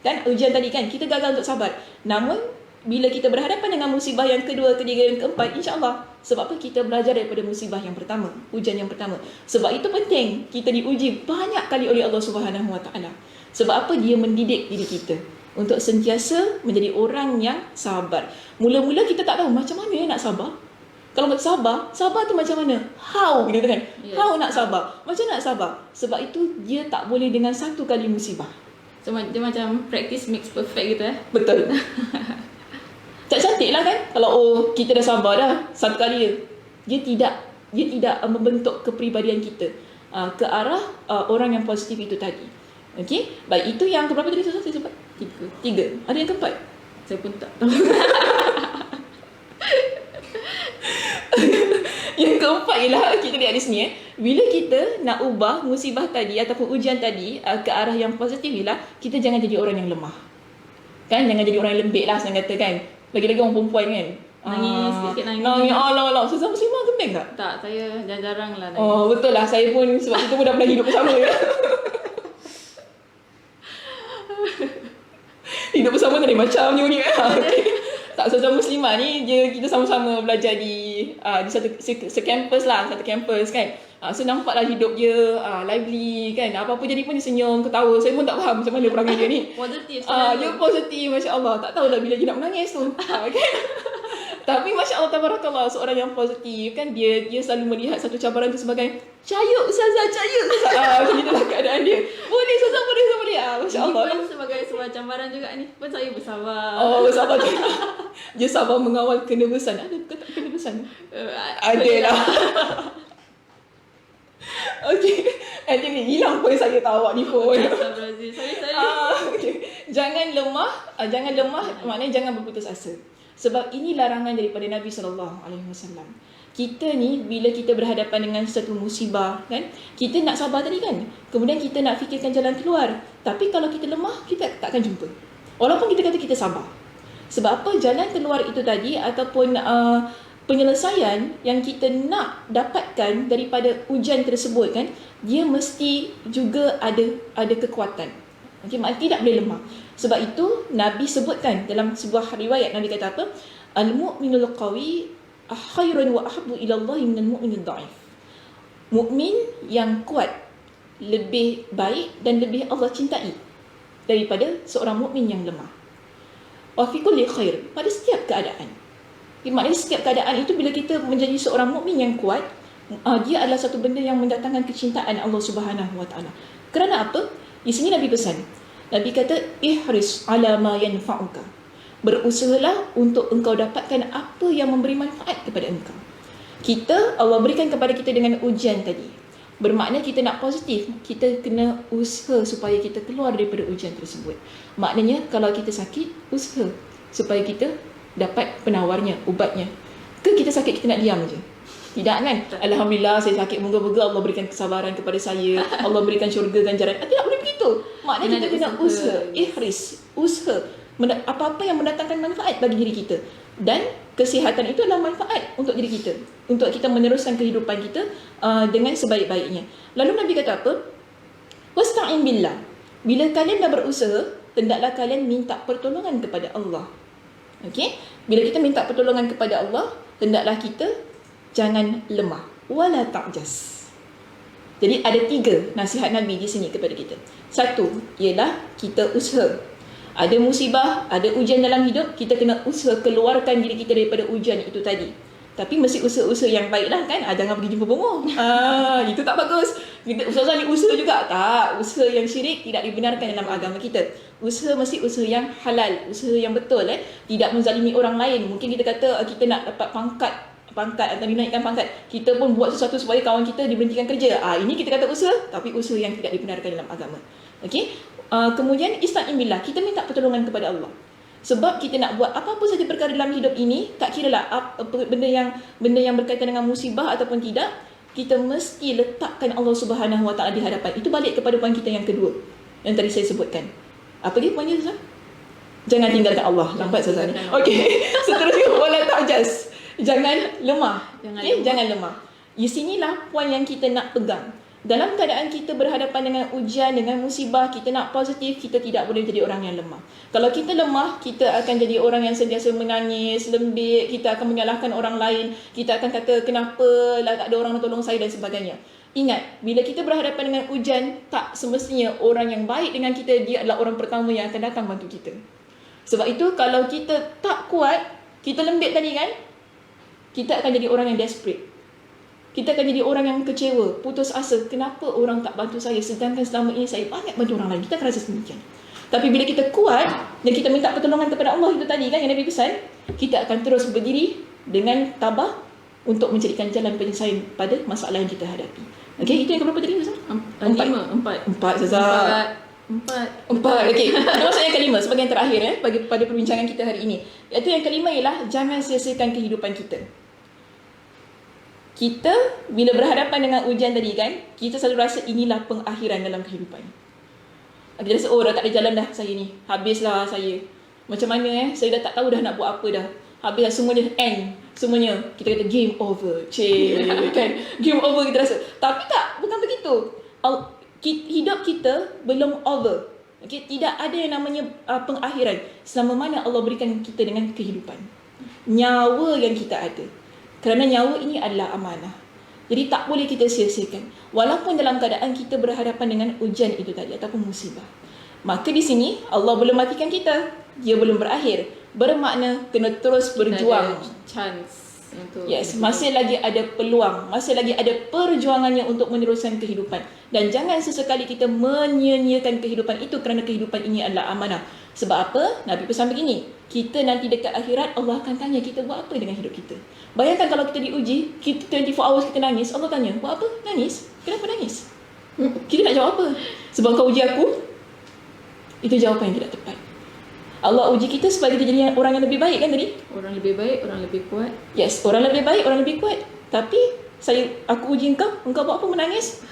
Kan ujian tadi kan kita gagal untuk sabar. Namun bila kita berhadapan dengan musibah yang kedua, ketiga dan keempat, insya-Allah, sebab apa? Kita belajar daripada musibah yang pertama, ujian yang pertama. Sebab itu penting kita diuji banyak kali oleh Allah Subhanahu Wa Taala. Sebab apa? Dia mendidik diri kita untuk sentiasa menjadi orang yang sabar. Mula-mula kita tak tahu macam mana nak sabar. Kalau nak sabar tu macam mana? How gitu kan? Yes. How nak sabar? Macam nak sabar? Sebab itu dia tak boleh dengan satu kali musibah. So, dia macam practice makes perfect gitu Betul. Tak cantik lah kan? Kalau kita dah sabar dah satu kali dia tidak membentuk kepribadian kita ke arah orang yang positif itu tadi. Okey, baik, itu yang keberapa tadi saya sebut? Tiga. Ada yang keempat? Saya pun tak tahu. Yang keempat ialah kita lihat di sini bila kita nak ubah musibah tadi ataupun ujian tadi ke arah yang positif ialah kita jangan jadi orang yang lemah. Kan, jangan jadi orang yang lembik lah senang kata kan. Lagi-lagi orang perempuan kan. Nangis, sikit nangis. Nangis, Allah. Susah muslimah gembeng tak? Tak, saya jarang lah nangis. Oh, betul lah. Saya pun sebab kita pun dah pernah hidup bersama ya. Hidup bersama kan macam ni kan. Tak, sesama muslimah ni kita sama-sama belajar di satu sekampus lah, satu kampus kan. So nampaklah hidup dia lively kan. Apa-apa jadi pun dia senyum, ketawa. Saya pun tak faham macam mana perangai dia ni. Positif. Dia positif, masya-Allah. Tak tahulah bila dia nak menangis tu. Kan? Tapi masya-Allah tabarakallah, seorang yang positif kan, dia selalu melihat satu cabaran tu sebagai cahaya ustazah, cahaya ustazah. Macam itulah keadaan dia. Boleh ustazah, boleh. Masya-Allah. Ini pun sebagai sebuah cabaran juga ni. Pun saya bersabar. Oh, sabar tu. Dia sabar mengawal kenervousan. Ada ke tak kenervousan? Ada lah. Okey. Nanti ni hilang pun saya tahu awak ni pun. Astagfirullahaladzim. Okay. Jangan lemah, maknanya jangan berputus asa. Sebab ini larangan daripada Nabi SAW. Kita ni bila kita berhadapan dengan satu musibah kan, kita nak sabar tadi kan. Kemudian kita nak fikirkan jalan keluar. Tapi kalau kita lemah, kita tak akan jumpa. Walaupun kita kata kita sabar. Sebab apa? Jalan keluar itu tadi ataupun penyelesaian yang kita nak dapatkan daripada ujian tersebut kan, dia mesti juga ada kekuatan. Okey, maknanya tidak boleh lemah. Sebab itu Nabi sebutkan dalam sebuah riwayat, Nabi kata apa? Al-mu'minul qawi khairun wa ahabbu ila Allah minal mu'minid dha'if. Mukmin yang kuat lebih baik dan lebih Allah cintai daripada seorang mukmin yang lemah. Wa fi kulli khair, pada setiap keadaan. Maknanya setiap keadaan itu bila kita menjadi seorang mukmin yang kuat, dia adalah satu benda yang mendatangkan kecintaan Allah Subhanahu Wa Taala. Kerana apa? Di sini Nabi pesan. Nabi kata ihris ala ma yanfa'uka. Berusahalah untuk engkau dapatkan apa yang memberi manfaat kepada engkau. Allah berikan kepada kita dengan ujian tadi. Bermakna kita nak positif, kita kena usaha supaya kita keluar daripada ujian tersebut. Maknanya kalau kita sakit, usaha supaya kita dapat penawarnya, ubatnya. Ke kita sakit kita nak diam je? Tidak kan? Alhamdulillah saya sakit, moga-moga Allah berikan kesabaran kepada saya, Allah berikan syurga ganjaran. Tidak boleh begitu. Maknanya kita kena usaha, ihris, usaha apa-apa yang mendatangkan manfaat bagi diri kita. Dan kesihatan itu adalah manfaat untuk diri kita, untuk kita meneruskan kehidupan kita dengan sebaik-baiknya. Lalu Nabi kata apa? Wasta'in billah. Bila kalian dah berusaha, hendaklah kalian minta pertolongan kepada Allah. Okey? Bila kita minta pertolongan kepada Allah, hendaklah kita jangan lemah. Wala ta'jas. Jadi ada 3 nasihat Nabi di sini kepada kita. 1 ialah kita usaha. Ada musibah, ada ujian dalam hidup, kita kena usaha keluarkan diri kita daripada ujian itu tadi. Tapi mesti usaha-usaha yang baiklah kan. Jangan pergi jumpa bomoh. Itu tak bagus. Ustazah ni usaha juga. Tak. Usaha yang syirik tidak dibenarkan dalam agama kita. Usaha mesti usaha yang halal. Usaha yang betul. Tidak menzalimi orang lain. Mungkin kita kata kita nak dapat pangkat atau dinaikkan pangkat. Kita pun buat sesuatu supaya kawan kita diberhentikan kerja. Ini kita kata usaha. Tapi usaha yang tidak dibenarkan dalam agama. Okey. Kemudian ista'in billah. Kita minta pertolongan kepada Allah. Sebab kita nak buat apa-apa saja perkara dalam hidup ini, tak kiralah benda yang berkaitan dengan musibah ataupun tidak, kita mesti letakkan Allah Subhanahu Wa Taala di hadapan. Itu balik kepada poin kita yang kedua yang tadi saya sebutkan. Apa dia poinnya, Ustaz? Jangan tinggalkan Allah. Lambat Ustaz. Okey. Seterusnya wala ta'jas. Jangan lemah. Jangan lemah. Di sinilah poin yang kita nak pegang. Dalam keadaan kita berhadapan dengan ujian, dengan musibah, kita nak positif, kita tidak boleh jadi orang yang lemah. Kalau kita lemah, kita akan jadi orang yang sentiasa menangis, lembik, kita akan menyalahkan orang lain, kita akan kata kenapa lah tak ada orang nak tolong saya dan sebagainya. Ingat, bila kita berhadapan dengan ujian, tak semestinya orang yang baik dengan kita, dia adalah orang pertama yang akan datang bantu kita. Sebab itu, kalau kita tak kuat, kita lembik tadi kan, kita akan jadi orang yang desperate. Kita akan jadi orang yang kecewa, putus asa. Kenapa orang tak bantu saya sedangkan selama ini saya banyak bantu orang lain? Kita akan rasa demikian. Tapi bila kita kuat dan kita minta pertolongan kepada Allah itu tadi kan yang Nabi pesan, kita akan terus berdiri dengan tabah untuk mencarikan jalan penyelesaian pada masalah yang kita hadapi. Okey, itu yang keberapa tadi Ustaz? 4 Ustaz. 4. Okey. Itu maksudnya yang kelima sebagai yang terakhir pada perbincangan kita hari ini. Iaitu yang kelima ialah jangan sia-siakan kehidupan kita. Kita bila berhadapan dengan ujian tadi kan, kita selalu rasa inilah pengakhiran dalam kehidupan. Kita rasa dah tak ada jalan dah saya ni. Habislah saya. Macam mana saya dah tak tahu dah nak buat apa dah. Habislah semuanya end. Semuanya kita kata game over. Kan? Game over kita rasa. Tapi tak, bukan begitu. Hidup kita belum over. Okay? Tidak ada yang namanya pengakhiran selama mana Allah berikan kita dengan kehidupan. Nyawa yang kita ada. Kerana nyawa ini adalah amanah. Jadi tak boleh kita sia-siakan. Walaupun dalam keadaan kita berhadapan dengan ujian itu tadi ataupun musibah. Maka di sini Allah belum matikan kita. Dia belum berakhir. Bermakna kena terus berjuang. Chance untuk masih lagi ada peluang. Masih lagi ada perjuangannya untuk meneruskan kehidupan. Dan jangan sesekali kita menyia-nyiakan kehidupan itu kerana kehidupan ini adalah amanah. Sebab apa? Nabi pesan begini. Kita nanti dekat akhirat Allah akan tanya kita buat apa dengan hidup kita. Bayangkan kalau kita diuji, kita 24 hours kita nangis, Allah tanya, buat apa? Nangis? Kenapa nangis? Kita nak jawab apa? Sebab kau uji aku? Itu jawapan yang tidak tepat. Allah uji kita supaya kita jadi orang yang lebih baik kan tadi? Orang lebih baik, orang lebih kuat. Yes, orang lebih baik, orang lebih kuat. Tapi aku uji engkau buat apa menangis?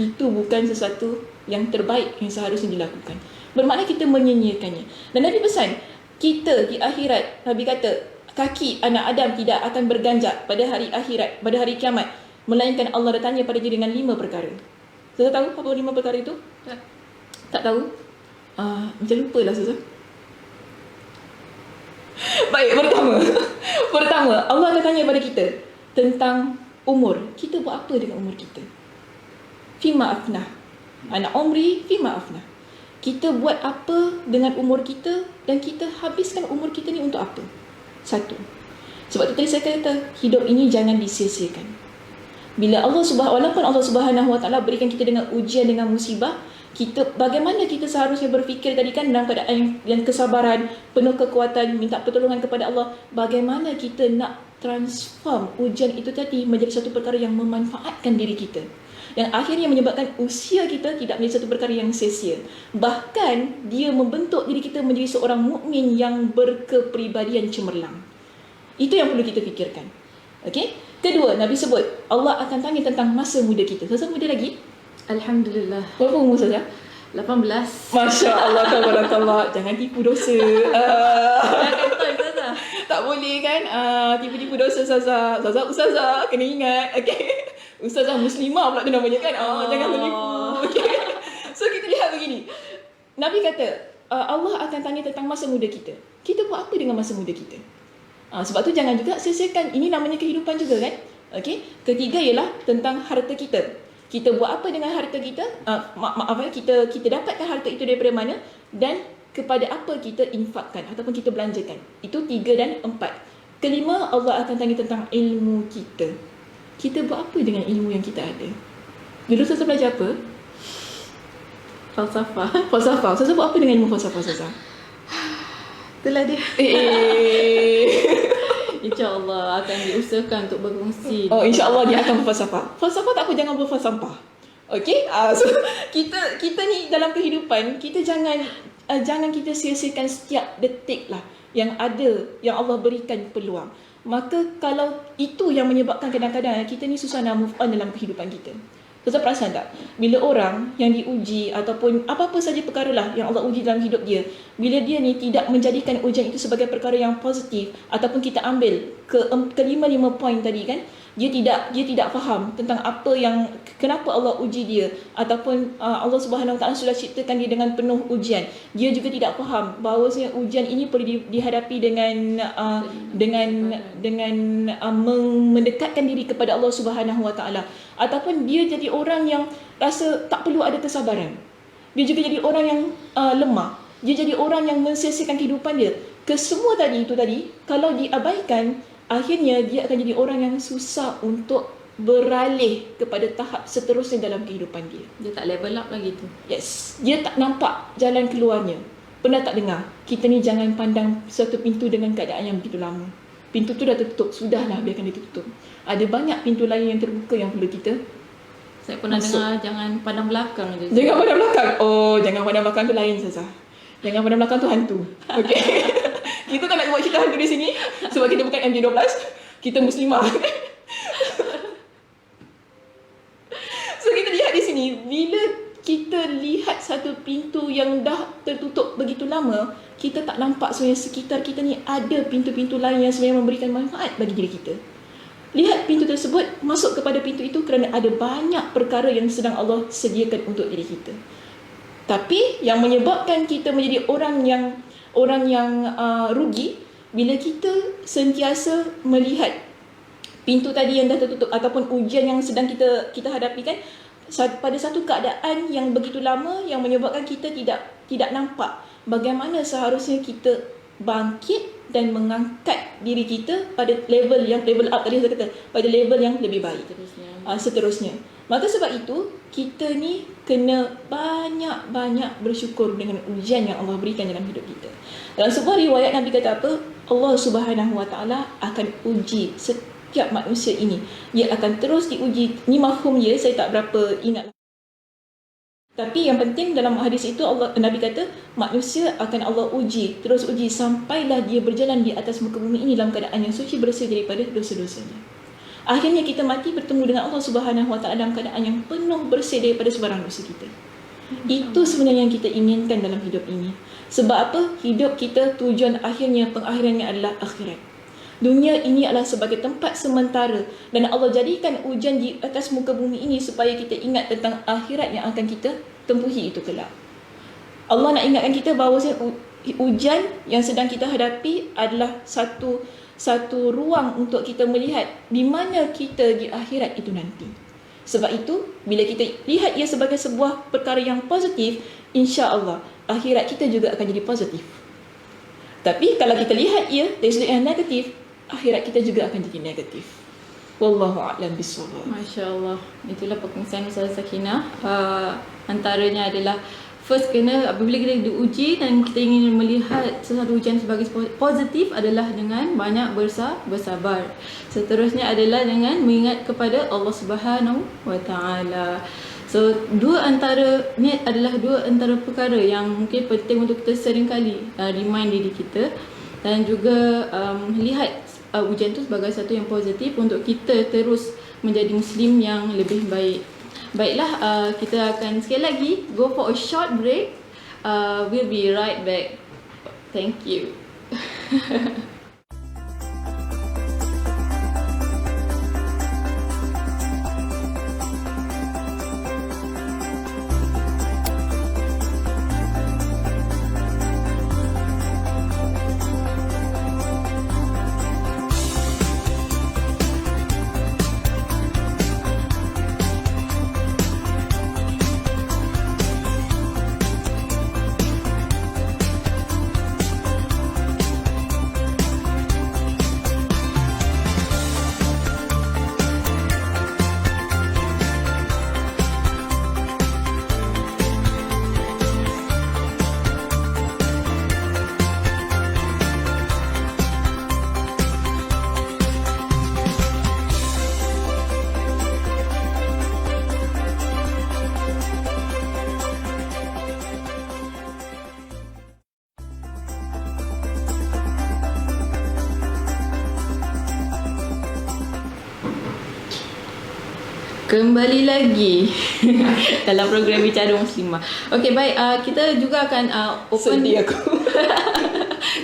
Itu bukan sesuatu yang terbaik yang seharusnya dilakukan. Bermakna kita menyia-nyiakannya. Dan Nabi pesan, kita di akhirat, Nabi kata, kaki anak Adam tidak akan berganjak pada hari akhirat, pada hari kiamat, melainkan Allah datanya pada dia dengan 5 perkara. Saya tahu apa 5 perkara itu? Tak tahu? Macam lupa lah Susah. Baik, pertama Allah akan tanya pada kita tentang umur. Kita buat apa dengan umur kita? Fima afnah. Anak umri, fima afnah. Kita buat apa dengan umur kita dan kita habiskan umur kita ni untuk apa? 1. Sebab itu tadi saya kata, hidup ini jangan disia-siakan. Walaupun Allah Subhanahu Wa Taala berikan kita dengan ujian, dengan musibah, bagaimana kita seharusnya berfikir tadi kan dalam keadaan yang kesabaran, penuh kekuatan, minta pertolongan kepada Allah. Bagaimana kita nak transform ujian itu tadi menjadi satu perkara yang memanfaatkan diri kita. yang akhirnya menyebabkan usia kita tidak menjadi satu perkara yang sia-sia. Bahkan dia membentuk diri kita menjadi seorang mukmin yang berkepribadian cemerlang. Itu yang perlu kita fikirkan. Okey? Kedua, Nabi sebut Allah akan tanya tentang masa muda kita. Siapa muda lagi? Alhamdulillah. Berapa umur saja? 18. Masya Allah, tabarakallah. Jangan tipu dosa. Jangan tahu Ustazah. Tak boleh kan? Tipu-tipu dosa Ustazah. Ustazah kena ingat. Okay. Ustazah Muslimah pula tu namanya kan? Jangan menipu. Okay. So kita lihat begini. Nabi kata Allah akan tanya tentang masa muda kita. Kita buat apa dengan masa muda kita? Sebab tu jangan juga sia-siakan. Ini namanya kehidupan juga kan? Okay. Ketiga ialah tentang harta kita. Kita buat apa dengan harta kita? Kita dapatkan harta itu daripada mana dan kepada apa kita infakkan ataupun kita belanjakan. Itu 3 dan 4. Kelima, Allah akan tanya tentang ilmu kita. Kita buat apa dengan ilmu yang kita ada? Dulu Ustazah belajar apa? Falsafah. Falsafah. Ustazah buat apa dengan ilmu falsafah Ustazah? Itulah dia. InsyaAllah akan diusahakan untuk berkongsi. InsyaAllah dia akan berfalsafah. Falsafah tak apa, jangan berbuat sampah. Okay? So kita ni dalam kehidupan, kita jangan kita sia-siakan setiap detik lah yang ada, yang Allah berikan peluang. Maka kalau itu yang menyebabkan kadang-kadang kita ni susah nak move on dalam kehidupan kita. Ustaz perasan tak? Bila orang yang diuji ataupun apa-apa saja perkara lah yang Allah uji dalam hidup dia, bila dia ni tidak menjadikan ujian itu sebagai perkara yang positif ataupun kita ambil kelima poin tadi kan, dia tidak faham tentang apa yang kenapa Allah uji dia ataupun Allah Subhanahu Wa Taala sudah ciptakan dia dengan penuh ujian. Dia juga tidak faham bahawasanya ujian ini perlu dihadapi dengan mendekatkan diri kepada Allah Subhanahu Wa Taala, ataupun dia jadi orang yang rasa tak perlu ada kesabaran. Dia juga jadi orang yang lemah. Dia jadi orang yang mensia-siakan kehidupan dia. Kesemua tadi kalau diabaikan, akhirnya dia akan jadi orang yang susah untuk beralih kepada tahap seterusnya dalam kehidupan dia. Dia tak level up lagi tu. Yes, dia tak nampak jalan keluarnya. Pernah tak dengar, kita ni jangan pandang satu pintu dengan keadaan yang begitu lama. Pintu tu dah tertutup, sudahlah biarkan dia tertutup. Ada banyak pintu lain yang terbuka yang perlu kita Saya pernah dengar jangan pandang belakang je. Jangan pandang belakang. Jangan pandang belakang tu lain saja. Jangan pandang belakang tu hantu. Okey. Kita tak nak buat cerita hantu di sini sebab kita bukan MJ12. Kita Muslimah. So kita lihat di sini, bila kita lihat satu pintu yang dah tertutup begitu lama, kita tak nampak sebenarnya sekitar kita ni ada pintu-pintu lain yang sebenarnya memberikan manfaat bagi diri kita. Lihat pintu tersebut, masuk kepada pintu itu kerana ada banyak perkara yang sedang Allah sediakan untuk diri kita. Tapi yang menyebabkan kita menjadi orang yang rugi bila kita sentiasa melihat pintu tadi yang dah tertutup ataupun ujian yang sedang kita hadapi kan, pada satu keadaan yang begitu lama yang menyebabkan kita tidak nampak bagaimana seharusnya kita bangkit dan mengangkat diri kita pada level up tadi saya kata, pada level yang lebih baik seterusnya. Maka sebab itu kita ni kena banyak-banyak bersyukur dengan ujian yang Allah berikan dalam hidup kita. Dalam sebuah riwayat Nabi kata apa? Allah Subhanahu Wa Taala akan uji setiap manusia ini. Dia akan terus diuji. Ni mafhum dia, saya tak berapa ingat. Tapi yang penting dalam hadis itu Nabi kata manusia akan Allah uji, terus uji sampailah dia berjalan di atas muka bumi ini dalam keadaan yang suci, bersih daripada dosa-dosanya. Akhirnya kita mati bertemu dengan Allah Subhanahu Wa Taala dalam keadaan yang penuh bersih daripada sebarang dosa kita. Itu sebenarnya yang kita inginkan dalam hidup ini. Sebab apa? Hidup kita tujuan akhirnya, pengakhirannya adalah akhirat. Dunia ini adalah sebagai tempat sementara dan Allah jadikan ujian di atas muka bumi ini supaya kita ingat tentang akhirat yang akan kita tempuhi itu kelak. Allah nak ingatkan kita bahawa ujian yang sedang kita hadapi adalah satu ruang untuk kita melihat di mana kita di akhirat itu nanti. Sebab itu, bila kita lihat ia sebagai sebuah perkara yang positif, insya-Allah akhirat kita juga akan jadi positif. Tapi kalau kita lihat ia dari sudut yang negatif, akhirat kita juga akan jadi negatif. Wallahu a'lam bishawab. Masya-Allah. Itulah perkongsian Ustazah Sakinah. Antaranya adalah first kena apabila kita diuji dan kita ingin melihat sesuatu ujian sebagai positif adalah dengan banyak bersabar. Seterusnya adalah dengan mengingat kepada Allah Subhanahu wa taala. So dua antara ni adalah dua antara perkara yang mungkin penting untuk kita seringkali remind diri kita dan juga lihat ujian tu sebagai satu yang positif untuk kita terus menjadi Muslim yang lebih baik. Baiklah, kita akan sekali lagi go for a short break. We'll be right back. Thank you. Kembali lagi dalam program Bicara Muslimah. Okey, baik, kita juga akan open Sedih aku.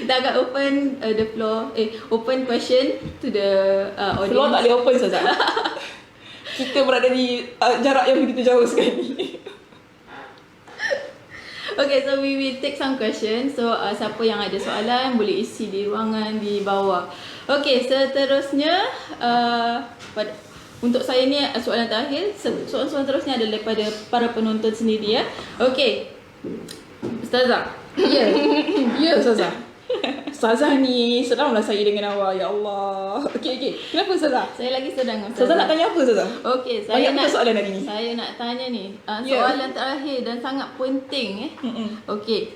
kita akan open the floor, open question to the audience. Floor tak boleh open Ustazah. Kita berada di jarak yang begitu jauh sekali. Okay, so we will take some questions. So siapa yang ada soalan boleh isi di ruangan di bawah. Okay, seterusnya untuk saya ni soalan terakhir. Soalan terusnya adalah daripada para penonton sendiri ya. Okay, Ustazah. Ya, ya Ustazah. Ustazah ni seramlah saya dengan awak, ya Allah. Okey. Kenapa Ustazah? Saya lagi sedang Ustazah nak tanya apa Ustazah? Okay, saya banyak nak soalan hari ni. Saya nak tanya ni soalan terakhir dan sangat penting Okay.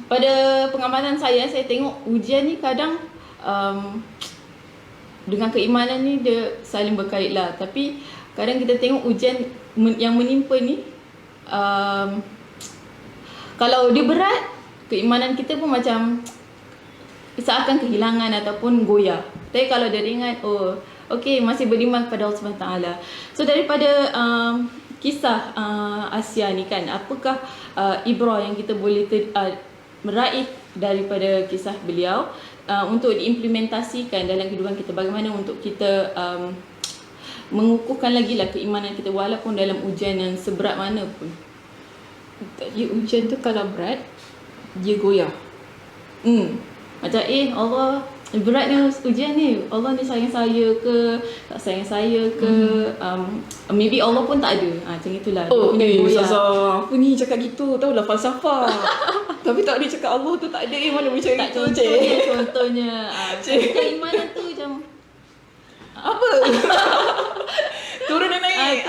Pada pengamatan saya tengok ujian ni kadang dengan keimanan ni dia saling berkait lah. Tapi kadang kita tengok ujian yang menimpa ni kalau dia berat, keimanan kita pun macam seakan kehilangan ataupun goyah. Tapi kalau dia ringan, okey, masih beriman kepada Allah SWT. So daripada kisah Asia ni kan, apakah ibrah yang kita boleh meraih daripada kisah beliau untuk diimplementasikan dalam kehidupan kita? Bagaimana untuk kita mengukuhkan lagi lah keimanan kita walaupun dalam ujian yang seberat mana pun. Tadi ujian tu kalau berat, dia goyah. Macam Allah beratnya ujian ni, Allah ni sayang saya ke tak sayang saya ke, maybe Allah pun tak ada, macam itulah. Ustazah, apa ni cakap gitu, tahulah falsafah. Tapi tak boleh cakap Allah tu tak ada, mana boleh cakap gitu. Contohnya keimanan tu macam apa? Turun dan naik.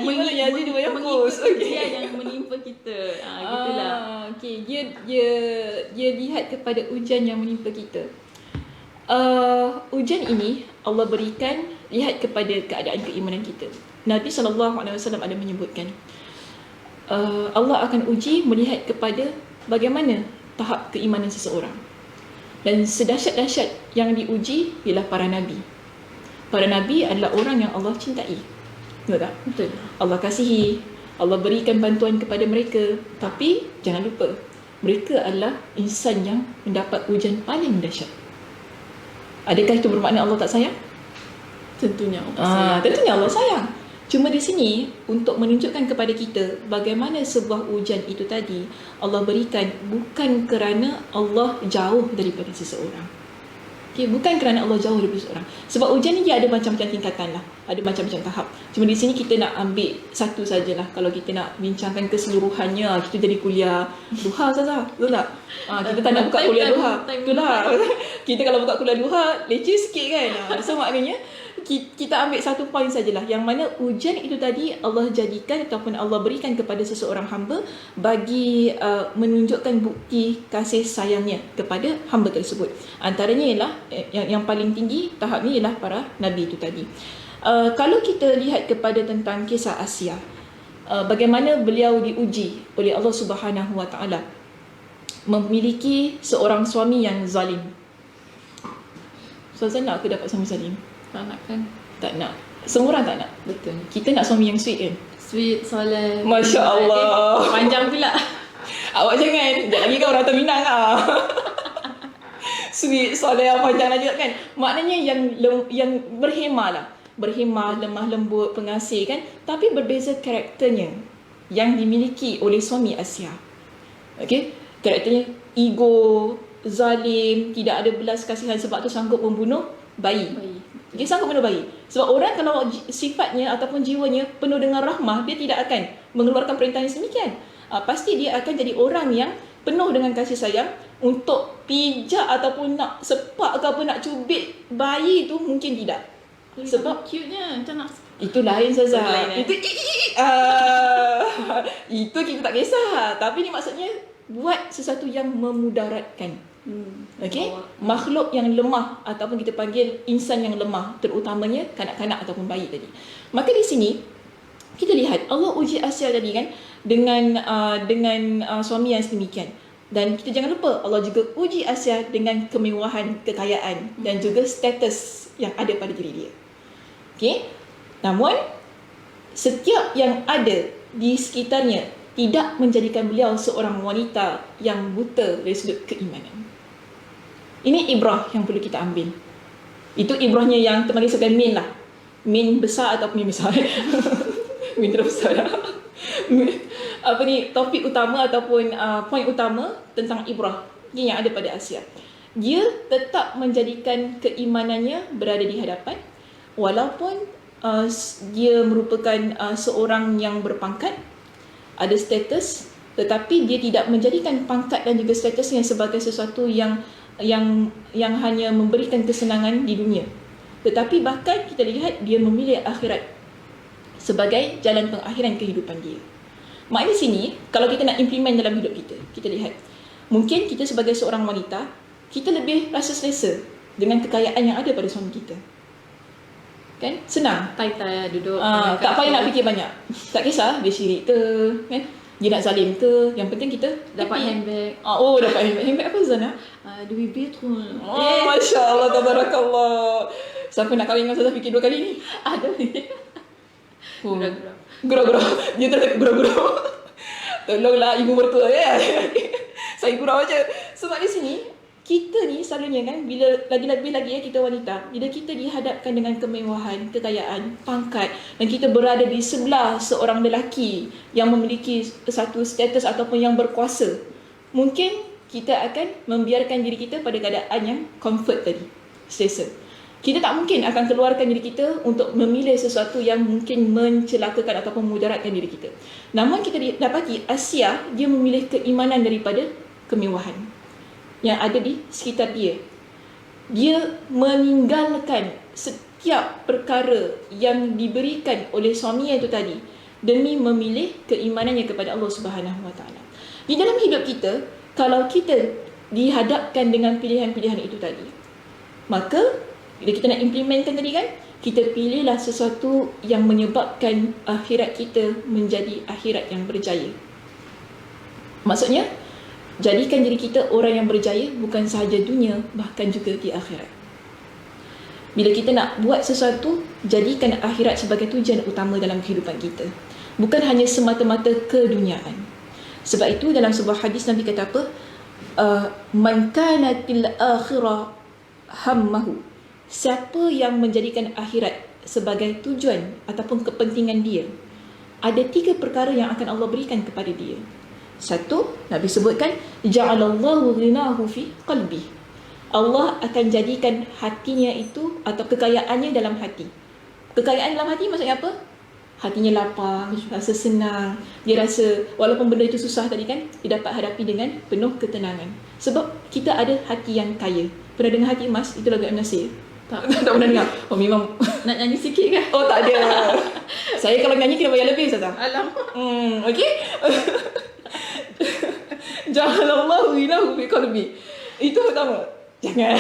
Iman yang jadi dua yang fokus. Ujian yang menimpa kita. Gitulah. Okey, dia lihat kepada ujian yang menimpa kita. Ujian ini Allah berikan lihat kepada keadaan keimanan kita. Nabi SAW ada menyebutkan Allah akan uji melihat kepada bagaimana tahap keimanan seseorang. Dan sedahsyat-dahsyat yang diuji ialah para nabi. Para nabi adalah orang yang Allah cintai. Betul tak? Betul. Allah kasihi, Allah berikan bantuan kepada mereka. Tapi jangan lupa, mereka adalah insan yang mendapat ujian paling dahsyat. Adakah itu bermakna Allah tak sayang? Tentunya Allah sayang. Tentunya Allah sayang. Cuma di sini untuk menunjukkan kepada kita bagaimana sebuah ujian itu tadi Allah berikan bukan kerana Allah jauh daripada seseorang. Okay, bukan kerana Allah jauh daripada seseorang. Sebab ujian ni dia ada macam-macam tingkatan lah. Ada macam-macam tahap. Cuma di sini kita nak ambil satu sajalah. Kalau kita nak bincangkan keseluruhannya, kita jadi kuliah duha saja. Betul tak? Kita tak nak buka kuliah duha. Betul lah. Kita kalau buka kuliah duha, leceh sikit kan. So maknanya kita ambil satu poin sajalah, yang mana ujian itu tadi Allah jadikan ataupun Allah berikan kepada seseorang hamba bagi menunjukkan bukti kasih sayangnya kepada hamba tersebut. Antaranya ialah yang paling tinggi tahap ni ialah para nabi itu tadi. Kalau kita lihat kepada tentang kisah Asia, bagaimana beliau diuji oleh Allah Subhanahu Wa Taala memiliki seorang suami yang zalim. Ustazah nak ke dapat suami zalim? Tak nak kan? Tak nak. Semua orang tak nak. Betul. Kita nak suami yang sweet kan? Sweet, soleh. Masya Allah. Panjang pula. Awak jangan. Sekejap lagi kan orang terminang lah. Sweet, soleh, panjang lagi kan? Maknanya yang berhemah lah. Berhemah, lemah lembut, pengasih kan? Tapi berbeza karakternya yang dimiliki oleh suami Asia. Okay? Karakternya ego, zalim, tidak ada belas kasihan, sebab tu sanggup membunuh bayi. Dia sanggup bunuh bayi. Sebab orang kalau sifatnya ataupun jiwanya penuh dengan rahmah, dia tidak akan mengeluarkan perintah yang sedemikian. Pasti dia akan jadi orang yang penuh dengan kasih sayang. Untuk pijak ataupun nak sepak ke apa, nak cubit bayi tu mungkin tidak. Sebab cute-nya macam nak. itu lain saja. Lain, Itu kita tak kisah. Tapi ni maksudnya buat sesuatu yang memudaratkan. Okey, makhluk yang lemah ataupun kita panggil insan yang lemah, terutamanya kanak-kanak ataupun bayi tadi. Maka di sini kita lihat Allah uji Asia tadi kan dengan suami yang sedemikian. Dan kita jangan lupa Allah juga uji Asia dengan kemewahan, kekayaan dan juga status yang ada pada diri dia. Okey. Namun setiap yang ada di sekitarnya tidak menjadikan beliau seorang wanita yang buta dari sudut keimanan. Ini ibrah yang perlu kita ambil. Itu ibrahnya yang terpanggil sebagai main lah. Main besar ataupun main besar. Main terbesar lah. Topik utama ataupun poin utama tentang ibrah ini yang ada pada Asia. Dia tetap menjadikan keimanannya berada di hadapan, walaupun dia merupakan seorang yang berpangkat, ada status, tetapi dia tidak menjadikan pangkat dan juga statusnya sebagai sesuatu yang hanya memberikan kesenangan di dunia. Tetapi bahkan kita lihat dia memilih akhirat sebagai jalan pengakhiran kehidupan dia. Maknanya sini, kalau kita nak implement dalam hidup kita, kita lihat, mungkin kita sebagai seorang wanita, kita lebih rasa selesa dengan kekayaan yang ada pada suami kita. Kan? Senang. Tai-tai duduk. Tak payah nak fikir banyak. Tak kisah dia syirik ke, kan? Dia nak zalim ke, yang penting kita Dapat happy. handbag. Dapat handbag. Handbag apa Zana? Louis Vuitton. Masya Allah, tabarakallah. Siapa nak kahwin dengan Ustazah fikir 2 kali ni? Ada. Gurau-gurau. Gurau-gurau. Dia terus gurau-gurau. Tolonglah ibu mertua ya. Saya gurau aja. Sebab di sini kita ni selalunya kan, bila lagi-lagi ya kita wanita, bila kita dihadapkan dengan kemewahan, kekayaan, pangkat, dan kita berada di sebelah seorang lelaki yang memiliki satu status ataupun yang berkuasa, mungkin kita akan membiarkan diri kita pada keadaan yang comfort tadi, selesa. Kita tak mungkin akan keluarkan diri kita untuk memilih sesuatu yang mungkin mencelakakan ataupun mudaratkan diri kita. Namun kita dapati Asia, dia memilih keimanan daripada kemewahan yang ada di sekitar dia. Dia meninggalkan setiap perkara yang diberikan oleh suaminya itu tadi demi memilih keimanannya kepada Allah Subhanahu Wa Taala. Di dalam hidup kita, kalau kita dihadapkan dengan pilihan-pilihan itu tadi, maka bila kita nak implementkan tadi kan, kita pilihlah sesuatu yang menyebabkan akhirat kita menjadi akhirat yang berjaya. Maksudnya, jadikan diri kita orang yang berjaya bukan sahaja dunia, bahkan juga di akhirat. Bila kita nak buat sesuatu, jadikan akhirat sebagai tujuan utama dalam kehidupan kita, bukan hanya semata-mata keduniaan. Sebab itu dalam sebuah hadis Nabi kata apa? Man kanatil akhirah hammahu. Siapa yang menjadikan akhirat sebagai tujuan ataupun kepentingan dia, ada 3 perkara yang akan Allah berikan kepada dia. Satu, Nabi sebutkan, ja'alallahu ghinahu fi qalbi. Allah akan jadikan hatinya itu atau kekayaannya dalam hati. Kekayaan dalam hati maksudnya apa? Hatinya lapang, rasa senang. Dia rasa walaupun benda itu susah tadi kan, dia dapat hadapi dengan penuh ketenangan. Sebab kita ada hati yang kaya. Pernah dengar hati emas? Itu lagu M. Nasir. Tak. Tak pernah dengar. Oh memang. Nak nyanyi sikit ke? Oh tak ada. Saya kalau nyanyi kena bayar lebih Ustazah. Alamak. Okey. Ja'alallahu ilahu fi qalbi. Itu pertama. Jangan.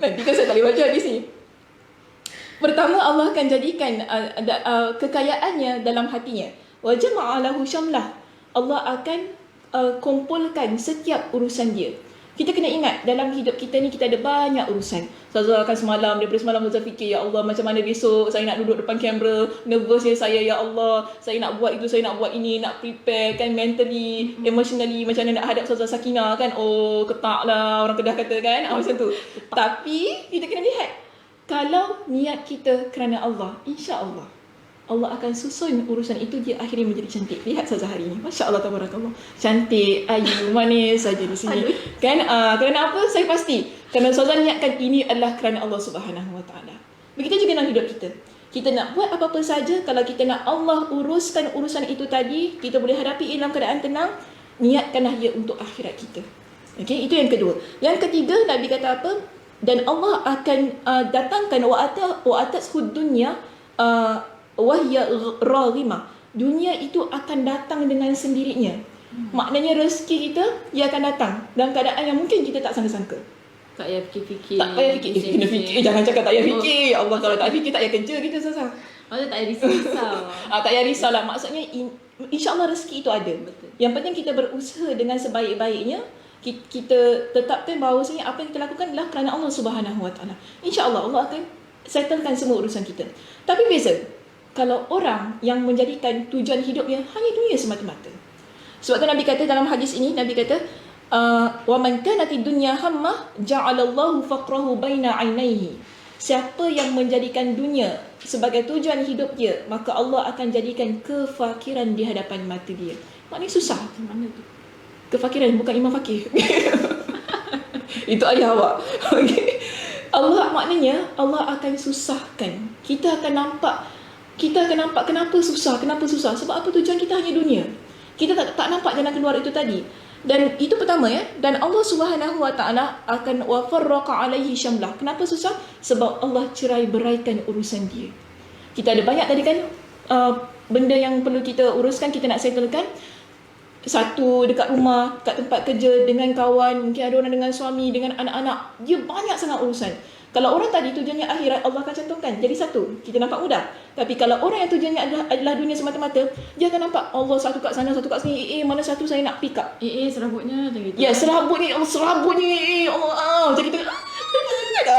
Nanti kan saya tak boleh baca hadis ni. Pertama, Allah akan jadikan kekayaannya dalam hatinya. Wa jama'a lahu syamlah. Allah akan kumpulkan setiap urusan dia. Kita kena ingat dalam hidup kita ni kita ada banyak urusan. Ustazah akan daripada semalam Ustazah fikir, ya Allah macam mana besok saya nak duduk depan kamera, nervous saya, ya Allah, saya nak buat itu, saya nak buat ini, nak prepare kan mentally, emotionally, macam mana nak hadap Ustazah Sakinah kan. Oh ketak lah orang Kedah kata kan, macam tu. Tapi kita kena lihat, kalau niat kita kerana Allah, insya-Allah Allah akan susun urusan itu, dia akhirnya menjadi cantik. Lihat saja hari ini. Masya Allah, tabarakallah. Cantik, ayu, manis saja di sini. Kan? Kerana apa? Saya pasti. Kerana Ustazah niatkan ini adalah kerana Allah Subhanahu Wa Taala. Begitu juga dalam hidup kita. Kita nak buat apa-apa saja, kalau kita nak Allah uruskan urusan itu tadi, kita boleh hadapi dalam keadaan tenang, niatkanlah ia untuk akhirat kita. Okey, itu yang kedua. Yang ketiga, Nabi kata apa? Dan Allah akan datangkan wa atas dunya wahya raghimah. Dunia itu akan datang dengan sendirinya. Maknanya rezeki kita dia akan datang dalam keadaan yang mungkin kita tak sangka-sangka. Tak payah fikir-fikir. Tak payah fikir. Kena fikir. Jangan cakap tak payah fikir. Allah kalau tak fikir tak payah kerja kita Ustazah. Maksudnya tak payah risau. Tak payah risau lah. Maksudnya insya-Allah rezeki itu ada. Betul. Yang penting kita berusaha dengan sebaik-baiknya. Kita tetapkan bahawasanya apa yang kita lakukan adalah kerana Allah Subhanahu Wa Taala. Insya-Allah Allah akan settlekan semua urusan kita. Tapi beza kalau orang yang menjadikan tujuan hidupnya hanya dunia semata-mata. Sebab tu Nabi kata dalam hadis ini, Nabi kata, wa man kanati dunya hammah ja'alallahu faqrahu baina 'ainaihi. Siapa yang menjadikan dunia sebagai tujuan hidup dia, maka Allah akan jadikan kefakiran di hadapan mata dia. Maknanya susah. Macam mana tu? Kefakiran bukan Imam Fakir. Itu ayah awak. Okay. Allah maknanya Allah akan susahkan. Kita akan nampak kenapa susah. Sebab apa? Tujuan kita hanya dunia. Kita tak nampak jalan keluar itu tadi. Dan itu pertama ya. Dan Allah Subhanahu Wa Taala akan wa farraqa alaihi syamlah. Kenapa susah? Sebab Allah cerai beraikan urusan dia. Kita ada banyak tadi kan benda yang perlu kita uruskan, kita nak settlekan. Satu dekat rumah, kat tempat kerja, dengan kawan, mungkin ada orang dengan suami, dengan anak-anak. Dia banyak sangat urusan. Kalau orang tadi tujuannya akhirat, Allah akan cantumkan jadi satu. Kita nampak mudah. Tapi kalau orang yang tujuannya adalah dunia semata-mata, dia akan nampak Allah satu kat sana, satu kat sini. Mana satu saya nak pick up. serabutnya macam gitu. Ya, serabutnya Allah. Macam kita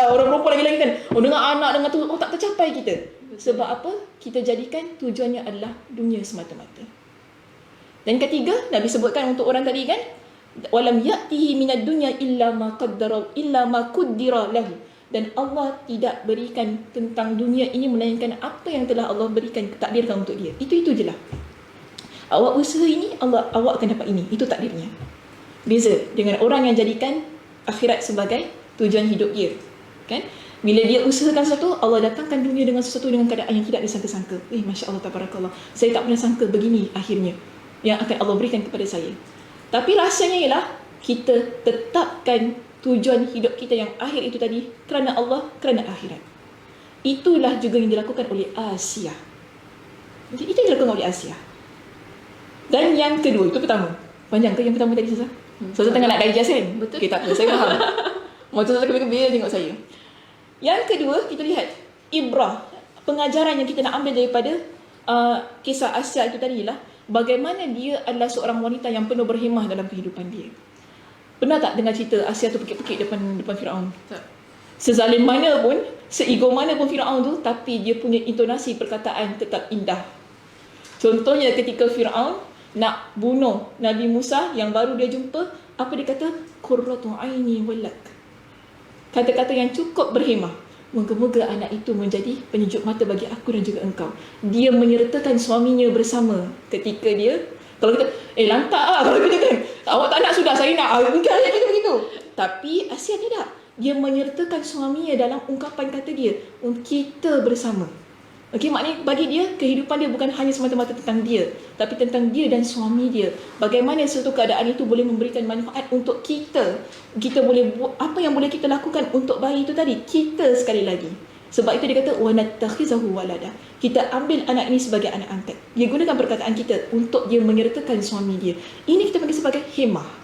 orang perempuan lagi kan. Oh, dengan anak, dengan tu, tak tercapai kita. Sebab apa? Kita jadikan tujuannya adalah dunia semata-mata. Dan ketiga, Nabi sebutkan untuk orang tadi kan, walam ya'tihi minad dunya illa ma qaddara lahu. Dan Allah tidak berikan tentang dunia ini melainkan apa yang telah Allah berikan, takdirkan untuk dia. Itu je lah. Awak usaha ini, awak akan dapat ini. Itu takdirnya. Beza dengan orang yang jadikan akhirat sebagai tujuan hidup dia. Kan? Bila dia usahakan sesuatu, Allah datangkan dunia dengan sesuatu dengan keadaan yang tidak disangka-sangka. Masya Allah, tabarakallah. Saya tak pernah sangka begini akhirnya yang akan Allah berikan kepada saya. Tapi rasanya ialah kita tetapkan tujuan hidup kita yang akhir itu tadi kerana Allah, kerana akhirat. Itulah juga yang dilakukan oleh Asia. Itu yang dilakukan oleh Asia. Dan yang kedua, itu pertama. Panjang ke yang pertama tadi Ustazah? Ustazah tengah nak digest kan? Betul. Okay, tak apa, saya faham. Macam Ustazah kebir-kebir tengok saya. Yang kedua, kita lihat ibrah, pengajaran yang kita nak ambil daripada kisah Asia itu tadi ialah bagaimana dia adalah seorang wanita yang penuh berhemah dalam kehidupan dia. Pernah tak dengar cerita Asia tu pekik-pekik depan Firaun? Tak. Sezalim mana pun, seego mana pun Firaun tu, tapi dia punya intonasi perkataan tetap indah. Contohnya ketika Firaun nak bunuh Nabi Musa yang baru dia jumpa, apa dia kata? Qurratu aini walak. Kata-kata yang cukup berhemah. Moga-moga anak itu menjadi penyejuk mata bagi aku dan juga engkau. Dia menyertakan suaminya bersama ketika dia, kalau kita, lantak lah kalau kita kan, awak tak nak sudah, saya nak, mungkin ayat kita begitu. Tapi Asia tidak. Dia menyertakan suaminya dalam ungkapan kata dia, kita bersama. Okey, maknanya bagi dia, kehidupan dia bukan hanya semata-mata tentang dia, tapi tentang dia dan suami dia. Bagaimana suatu keadaan itu boleh memberikan manfaat untuk kita. Kita boleh buat apa yang boleh kita lakukan untuk bayi itu tadi. Kita sekali lagi. Sebab itu dia kata wa nattakhizahu walada. Kita ambil anak ini sebagai anak angkat. Dia gunakan perkataan kita untuk dia menyertakan suami dia. Ini kita panggil sebagai hemah.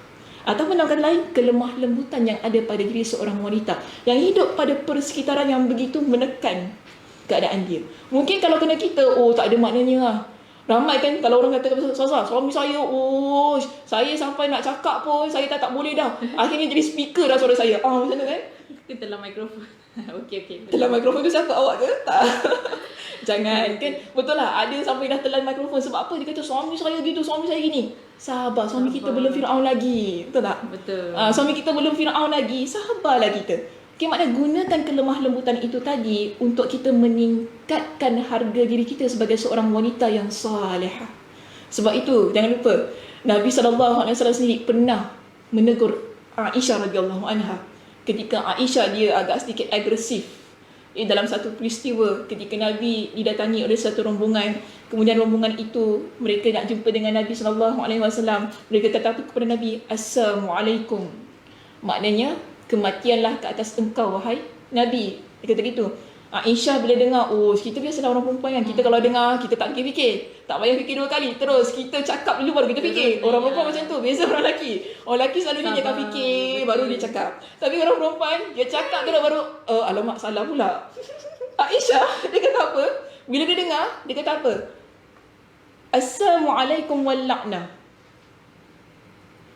Ataupun dalam kata lain, kelemah lembutan yang ada pada diri seorang wanita yang hidup pada persekitaran yang begitu menekan keadaan dia. Mungkin kalau kena kita, oh tak ada maknanya lah. Ramai kan kalau orang kata, Sasa, suami saya, oh saya sampai nak cakap pun, saya tak boleh dah. Akhirnya jadi speaker dah suara saya. Macam tu kan? Kita dalam mikrofon. Okey. Telan mikrofon tu siapa, awak ke? Tak. Jangan kan. Betul lah, ada sampai dah telan mikrofon. Sebab apa? Dia kata suami saya gitu, suami saya gini. Sabar, suami kita belum Firaun lagi. Betul tak? Betul. Suami kita belum Firaun lagi. Sabarlah kita. Okay, maknanya gunakan kelemah lembutan itu tadi untuk kita meningkatkan harga diri kita sebagai seorang wanita yang salihah. Sebab itu, jangan lupa, Nabi SAW sendiri pernah menegur Aisyah radhiyallahu anha ketika Aisyah dia agak sedikit agresif dalam satu peristiwa ketika Nabi didatangi oleh satu rombongan. Kemudian rombongan itu mereka nak jumpa dengan Nabi SAW. Mereka kata kepada Nabi, Assalamualaikum. Maknanya kematianlah ke atas engkau wahai Nabi. Dia kata gitu. Aisyah bila dengar, oh kita biasalah orang perempuan kan, kita kalau dengar kita tak fikir-fikir, tak payah fikir dua kali, terus kita cakap dulu baru kita fikir. Orang perempuan macam tu, biasa orang lelaki. Orang lelaki selalunya dia akan fikir baru dia cakap. Tapi orang perempuan dia cakap dulu baru alamak salah pula. Aisyah dia kata apa? Bila dia dengar, dia kata apa? Assalamualaikum wal la'nah.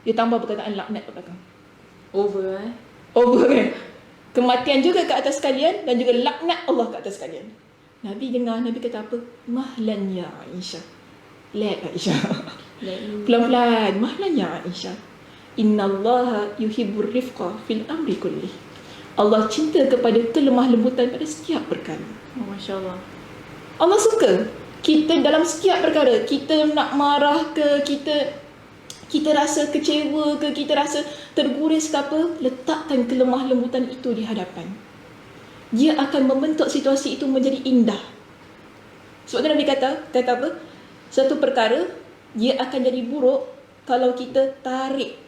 Dia tambah perkataan laknat kat belakang. Over kan? Kematian juga ke atas kalian dan juga laknat Allah ke atas kalian. Nabi dengar, Nabi kata apa? Mahlan ya Aisyah. Let Aisyah. Pelan-pelan. Mahlan ya Aisyah. Innallaha yuhibbur rifqa fil amri kulli. Allah cinta kepada kelemah lembutan pada setiap perkara. Masya Allah. Allah suka kita dalam setiap perkara. Kita nak marah ke, kita rasa kecewa ke, kita rasa terguris ke apa, letakkan kelemah lembutan itu di hadapan. Dia akan membentuk situasi itu menjadi indah. Sebab tu Nabi kata apa? Satu perkara, dia akan jadi buruk kalau kita tarik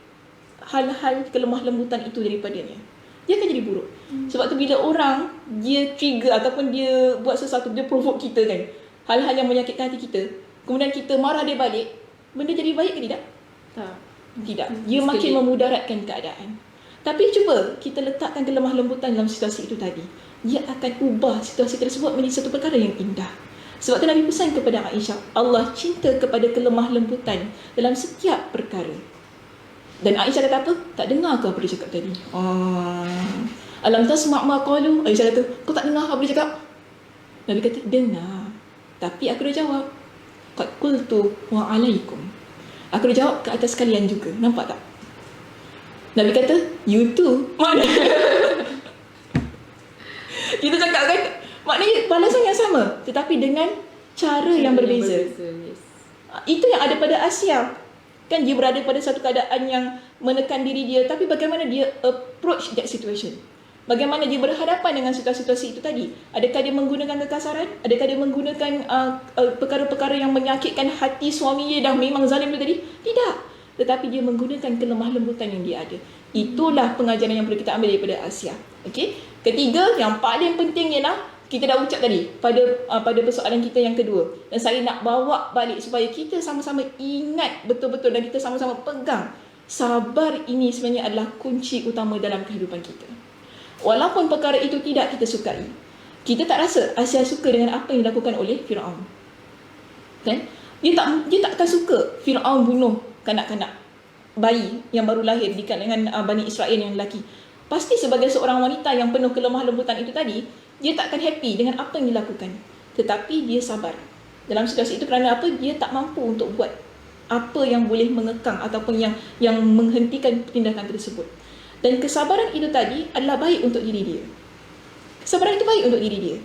hal-hal kelemah lembutan itu daripadanya. Dia akan jadi buruk. Sebab tu bila orang, dia trigger ataupun dia buat sesuatu, dia provoke kita kan, hal-hal yang menyakitkan hati kita, kemudian kita marah dia balik, benda jadi baik ke tidak? Tak. Tidak. Dia makin memudaratkan keadaan. Tapi cuba kita letakkan kelemah lembutan dalam situasi itu tadi. Dia akan ubah situasi tersebut menjadi satu perkara yang indah. Sebab tu Nabi pesan kepada Aisyah, Allah cinta kepada kelemah lembutan dalam setiap perkara. Dan Aisyah kata apa? Tak dengar ke apa dia cakap tadi? Alam tasma' ma qalu. Aisyah kata, kau tak dengar apa dia cakap? Nabi kata, dengar. Tapi aku dah jawab. Qad qultu wa alaikum. Aku dah jawab ke atas kalian juga. Nampak tak? Nabi kata, you too. Mana? Kita cakap kan, maknanya balasan yang sama, tetapi dengan cara yang berbeza. Yes. Itu yang ada pada Asia. Kan dia berada pada satu keadaan yang menekan diri dia, tapi bagaimana dia approach that situation? Bagaimana dia berhadapan dengan situasi-situasi itu tadi? Adakah dia menggunakan kekasaran? Adakah dia menggunakan perkara-perkara yang menyakitkan hati suaminya dah memang zalim itu tadi? Tidak. Tetapi dia menggunakan kelemah lembutan yang dia ada. Itulah pengajaran yang perlu kita ambil daripada Asia. Okey. Ketiga, yang paling penting ialah kita dah ucap tadi pada persoalan kita yang kedua. Dan saya nak bawa balik supaya kita sama-sama ingat betul-betul dan kita sama-sama pegang. Sabar ini sebenarnya adalah kunci utama dalam kehidupan kita. Walaupun perkara itu tidak kita sukai, kita tak rasa Asia suka dengan apa yang dilakukan oleh Firaun. Kan? Dia tak akan suka Firaun bunuh kanak-kanak bayi yang baru lahir di kalangan Bani Israel yang lelaki. Pasti sebagai seorang wanita yang penuh kelemah lembutan itu tadi, dia tak akan happy dengan apa yang dilakukan. Tetapi dia sabar. Dalam situasi itu kerana apa? Dia tak mampu untuk buat apa yang boleh mengekang ataupun yang menghentikan tindakan tersebut. Dan kesabaran itu tadi adalah baik untuk diri dia. Kesabaran itu baik untuk diri dia.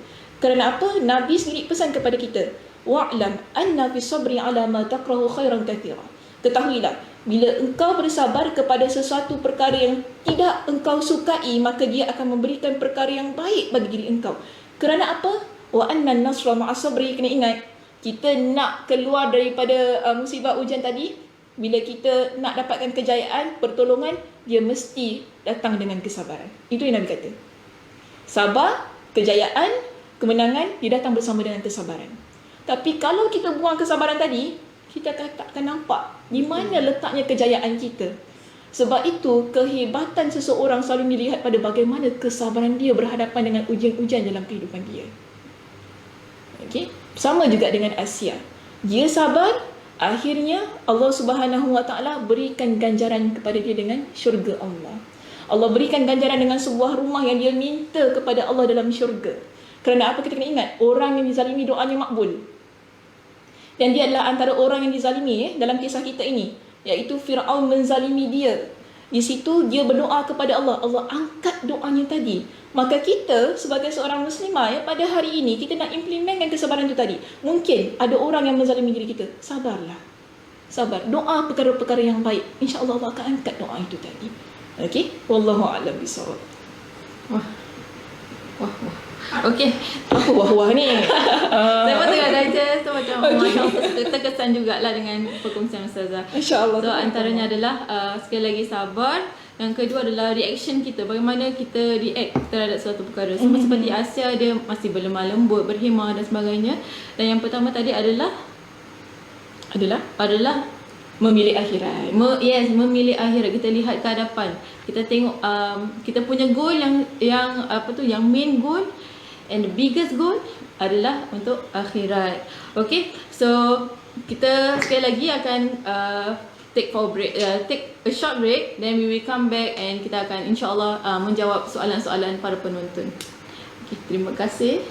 Kerana apa? Nabi sendiri pesan kepada kita, wa'lam anna fi sabri ala ma takrahu khairan katsira. Ketahuilah, bila engkau bersabar kepada sesuatu perkara yang tidak engkau sukai, maka dia akan memberikan perkara yang baik bagi diri engkau. Kerana apa? Wa anna nasra ma'as sabri. Kena ingat, kita nak keluar daripada musibah ujian tadi, bila kita nak dapatkan kejayaan, pertolongan, dia mesti datang dengan kesabaran. Itu yang Nabi kata. Sabar, kejayaan, kemenangan, dia datang bersama dengan kesabaran. Tapi kalau kita buang kesabaran tadi, kita takkan nampak di mana letaknya kejayaan kita. Sebab itu, kehebatan seseorang selalu dilihat pada bagaimana kesabaran dia berhadapan dengan ujian-ujian dalam kehidupan dia. Okay? Sama juga dengan Asia. Dia sabar, akhirnya Allah Subhanahu Wa Taala berikan ganjaran kepada dia dengan syurga Allah. Allah berikan ganjaran dengan sebuah rumah yang dia minta kepada Allah dalam syurga. Kerana apa, kita kena ingat, orang yang dizalimi doanya makbul. Dan dia adalah antara orang yang dizalimi dalam kisah kita ini, iaitu Fir'aun menzalimi dia. Di situ dia berdoa kepada Allah, Allah angkat doanya tadi. Maka kita sebagai seorang muslimah, pada hari ini kita nak implementkan kesabaran itu tadi. Mungkin ada orang yang menzalimi diri kita, sabarlah. Sabar, doa perkara-perkara yang baik, insya-Allah Allah akan angkat doa itu tadi. Okey, wallahu a'lam bishawab. Wah. Okey. Apa wah-wah ni? Saya pun tengah digest tu macam Masya Allah, terkesan jugalah dengan perkongsian Ustazah. Insya-Allah. So antaranya adalah sekali lagi sabar. Yang kedua adalah reaction kita, bagaimana kita react terhadap suatu perkara. Sama seperti Asia, dia masih berlemah lembut, berhemah dan sebagainya. Dan yang pertama tadi adalah memilih akhirat. Memilih akhirat. Kita lihat ke hadapan. Kita tengok kita punya goal yang main goal and the biggest goal adalah untuk akhirat. Okay, so kita sekali lagi akan take a short break, then we will come back and kita akan insya-Allah menjawab soalan-soalan para penonton. Okay, terima kasih.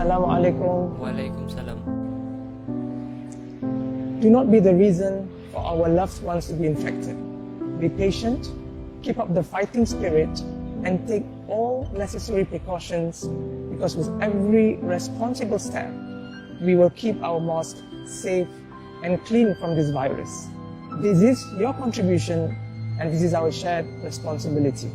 Assalamualaikum. Waalaikumsalam. Do not be the reason for our loved ones to be infected. Be patient, keep up the fighting spirit, and take all necessary precautions, because with every responsible step, we will keep our mosque safe and clean from this virus. This is your contribution, and this is our shared responsibility.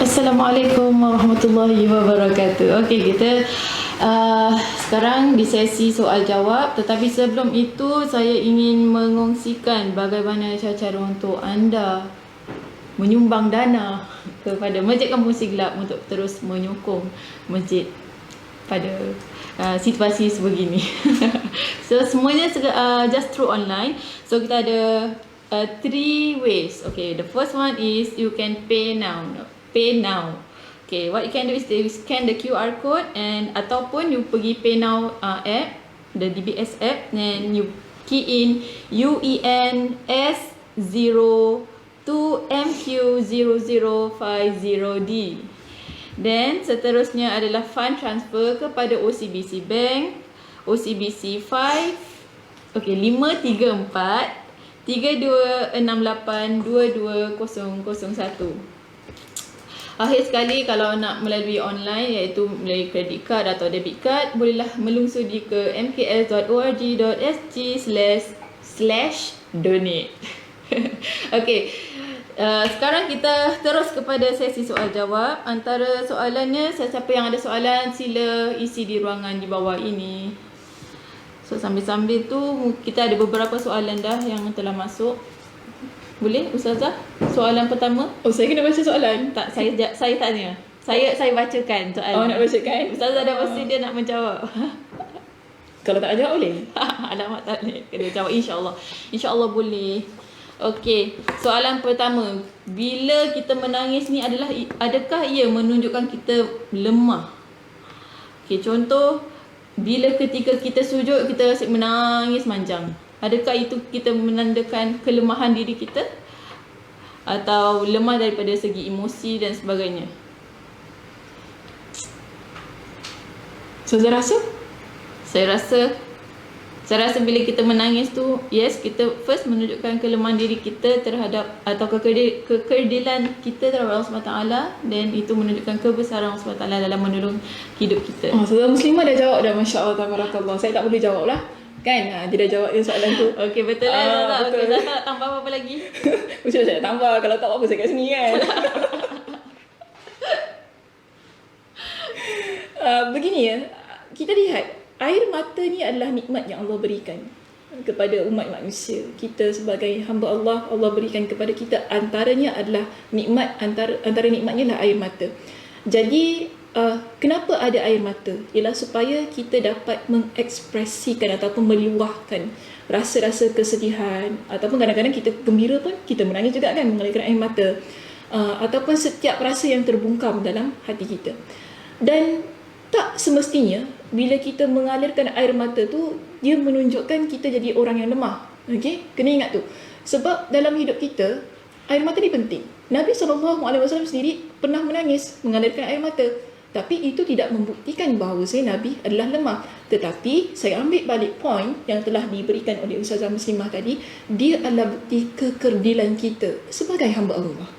Assalamualaikum warahmatullahi wabarakatuh. Okey, kita sekarang di sesi soal jawab, tetapi sebelum itu saya ingin mengongsikan bagaimana cara untuk anda menyumbang dana kepada Masjid Kampung Siglap untuk terus menyokong masjid pada situasi sebegini. So semuanya just through online. So kita ada 3 ways. Okay, the first one is you can pay now. Okay, what you can do is you scan the QR code ataupun you pergi pay now app, the DBS app, then you key in UENS02MQ0050D. Then seterusnya adalah fund transfer kepada OCBC Bank, OCBC 5 534 3268 22001. Akhir sekali, kalau nak melalui online iaitu melalui credit card atau debit card, bolehlah melungsuri ke mks.org.sg/donate. Okey. Sekarang kita terus kepada sesi soal jawab. Antara soalannya, siapa yang ada soalan sila isi di ruangan di bawah ini. So sambil-sambil tu kita ada beberapa soalan dah yang telah masuk. Boleh Ustazah? Soalan pertama. Oh, saya kena baca soalan? Tak, saya tanya. Saya bacakan soalan. Oh, nak bacakan? Ustazah dah pasti dia nak menjawab. Kalau tak jawab boleh? Alamak, tak boleh. Kena jawab, insya-Allah. Insya-Allah boleh. Okey, soalan pertama. Bila kita menangis ni adakah ia menunjukkan kita lemah? Okey, contoh bila ketika kita sujud kita asyik menangis manjang. Adakah itu kita menandakan kelemahan diri kita? Atau lemah daripada segi emosi dan sebagainya? Saya rasa? Saya rasa bila kita menangis tu, yes, kita first menunjukkan kelemahan diri kita terhadap atau kekerdilan kita terhadap Allah SWT, dan itu menunjukkan kebesaran Allah SWT dalam menolong hidup kita. Oh, Ustazah Muslimah dah jawab dah, Masya-Allah, tabarakallah. Saya tak boleh jawab lah. Kan? Dia dah jawab soalan tu. Okey, betul lah. Betul. Okey, Zah nak tambah apa lagi? Mesti saya nak tambah. Kalau tak apa saya kat sini kan. Begini ya, kita lihat air mata ni adalah nikmat yang Allah berikan kepada umat manusia. Kita sebagai hamba Allah, Allah berikan kepada kita, antaranya adalah nikmat, antara nikmatnya adalah air mata. Jadi kenapa ada air mata? Ialah supaya kita dapat mengekspresikan ataupun meluahkan rasa-rasa kesedihan, ataupun kadang-kadang kita gembira pun kita menangis juga kan, mengalirkan air mata, ataupun setiap rasa yang terbungkam dalam hati kita. Dan tak semestinya bila kita mengalirkan air mata tu dia menunjukkan kita jadi orang yang lemah. Okey, kena ingat tu. Sebab dalam hidup kita air mata ni penting. Nabi SAW sendiri pernah menangis, mengalirkan air mata. Tapi itu tidak membuktikan bahawa Nabi adalah lemah. Tetapi saya ambil balik point yang telah diberikan oleh Ustazah Muslimah tadi. Dia adalah bukti kekerdilan kita sebagai hamba Allah.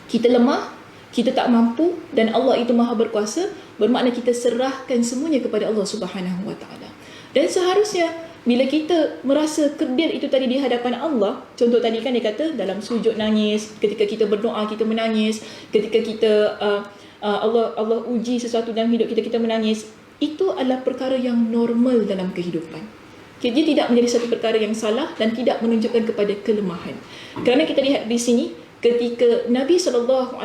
Kita lemah, kita tak mampu, dan Allah itu maha berkuasa. Bermakna kita serahkan semuanya kepada Allah Subhanahu Wa Taala. Dan seharusnya bila kita merasa kerdil itu tadi di hadapan Allah, contoh tadi kan dia kata dalam sujud nangis, ketika kita berdoa kita menangis, ketika kita Allah uji sesuatu dalam hidup kita, kita menangis. Itu adalah perkara yang normal dalam kehidupan. Dia tidak menjadi satu perkara yang salah dan tidak menunjukkan kepada kelemahan. Kerana kita lihat di sini, ketika Nabi SAW,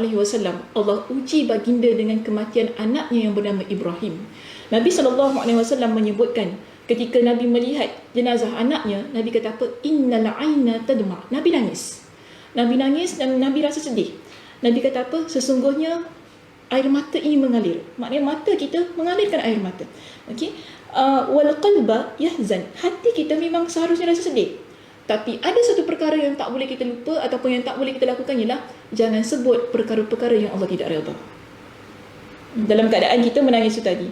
Allah uji baginda dengan kematian anaknya yang bernama Ibrahim. Nabi SAW menyebutkan, ketika Nabi melihat jenazah anaknya, Nabi kata apa? Innal aina tadma. Nabi nangis. Nabi nangis dan Nabi rasa sedih. Nabi kata apa? Sesungguhnya air mata ini mengalir. Maknanya mata kita mengalirkan air mata. Okey. Wal qalba yahzan. Hati kita memang seharusnya rasa sedih. Tapi ada satu perkara yang tak boleh kita lupa ataupun yang tak boleh kita lakukan ialah jangan sebut perkara-perkara yang Allah tidak redha. Dalam keadaan kita menangis itu tadi.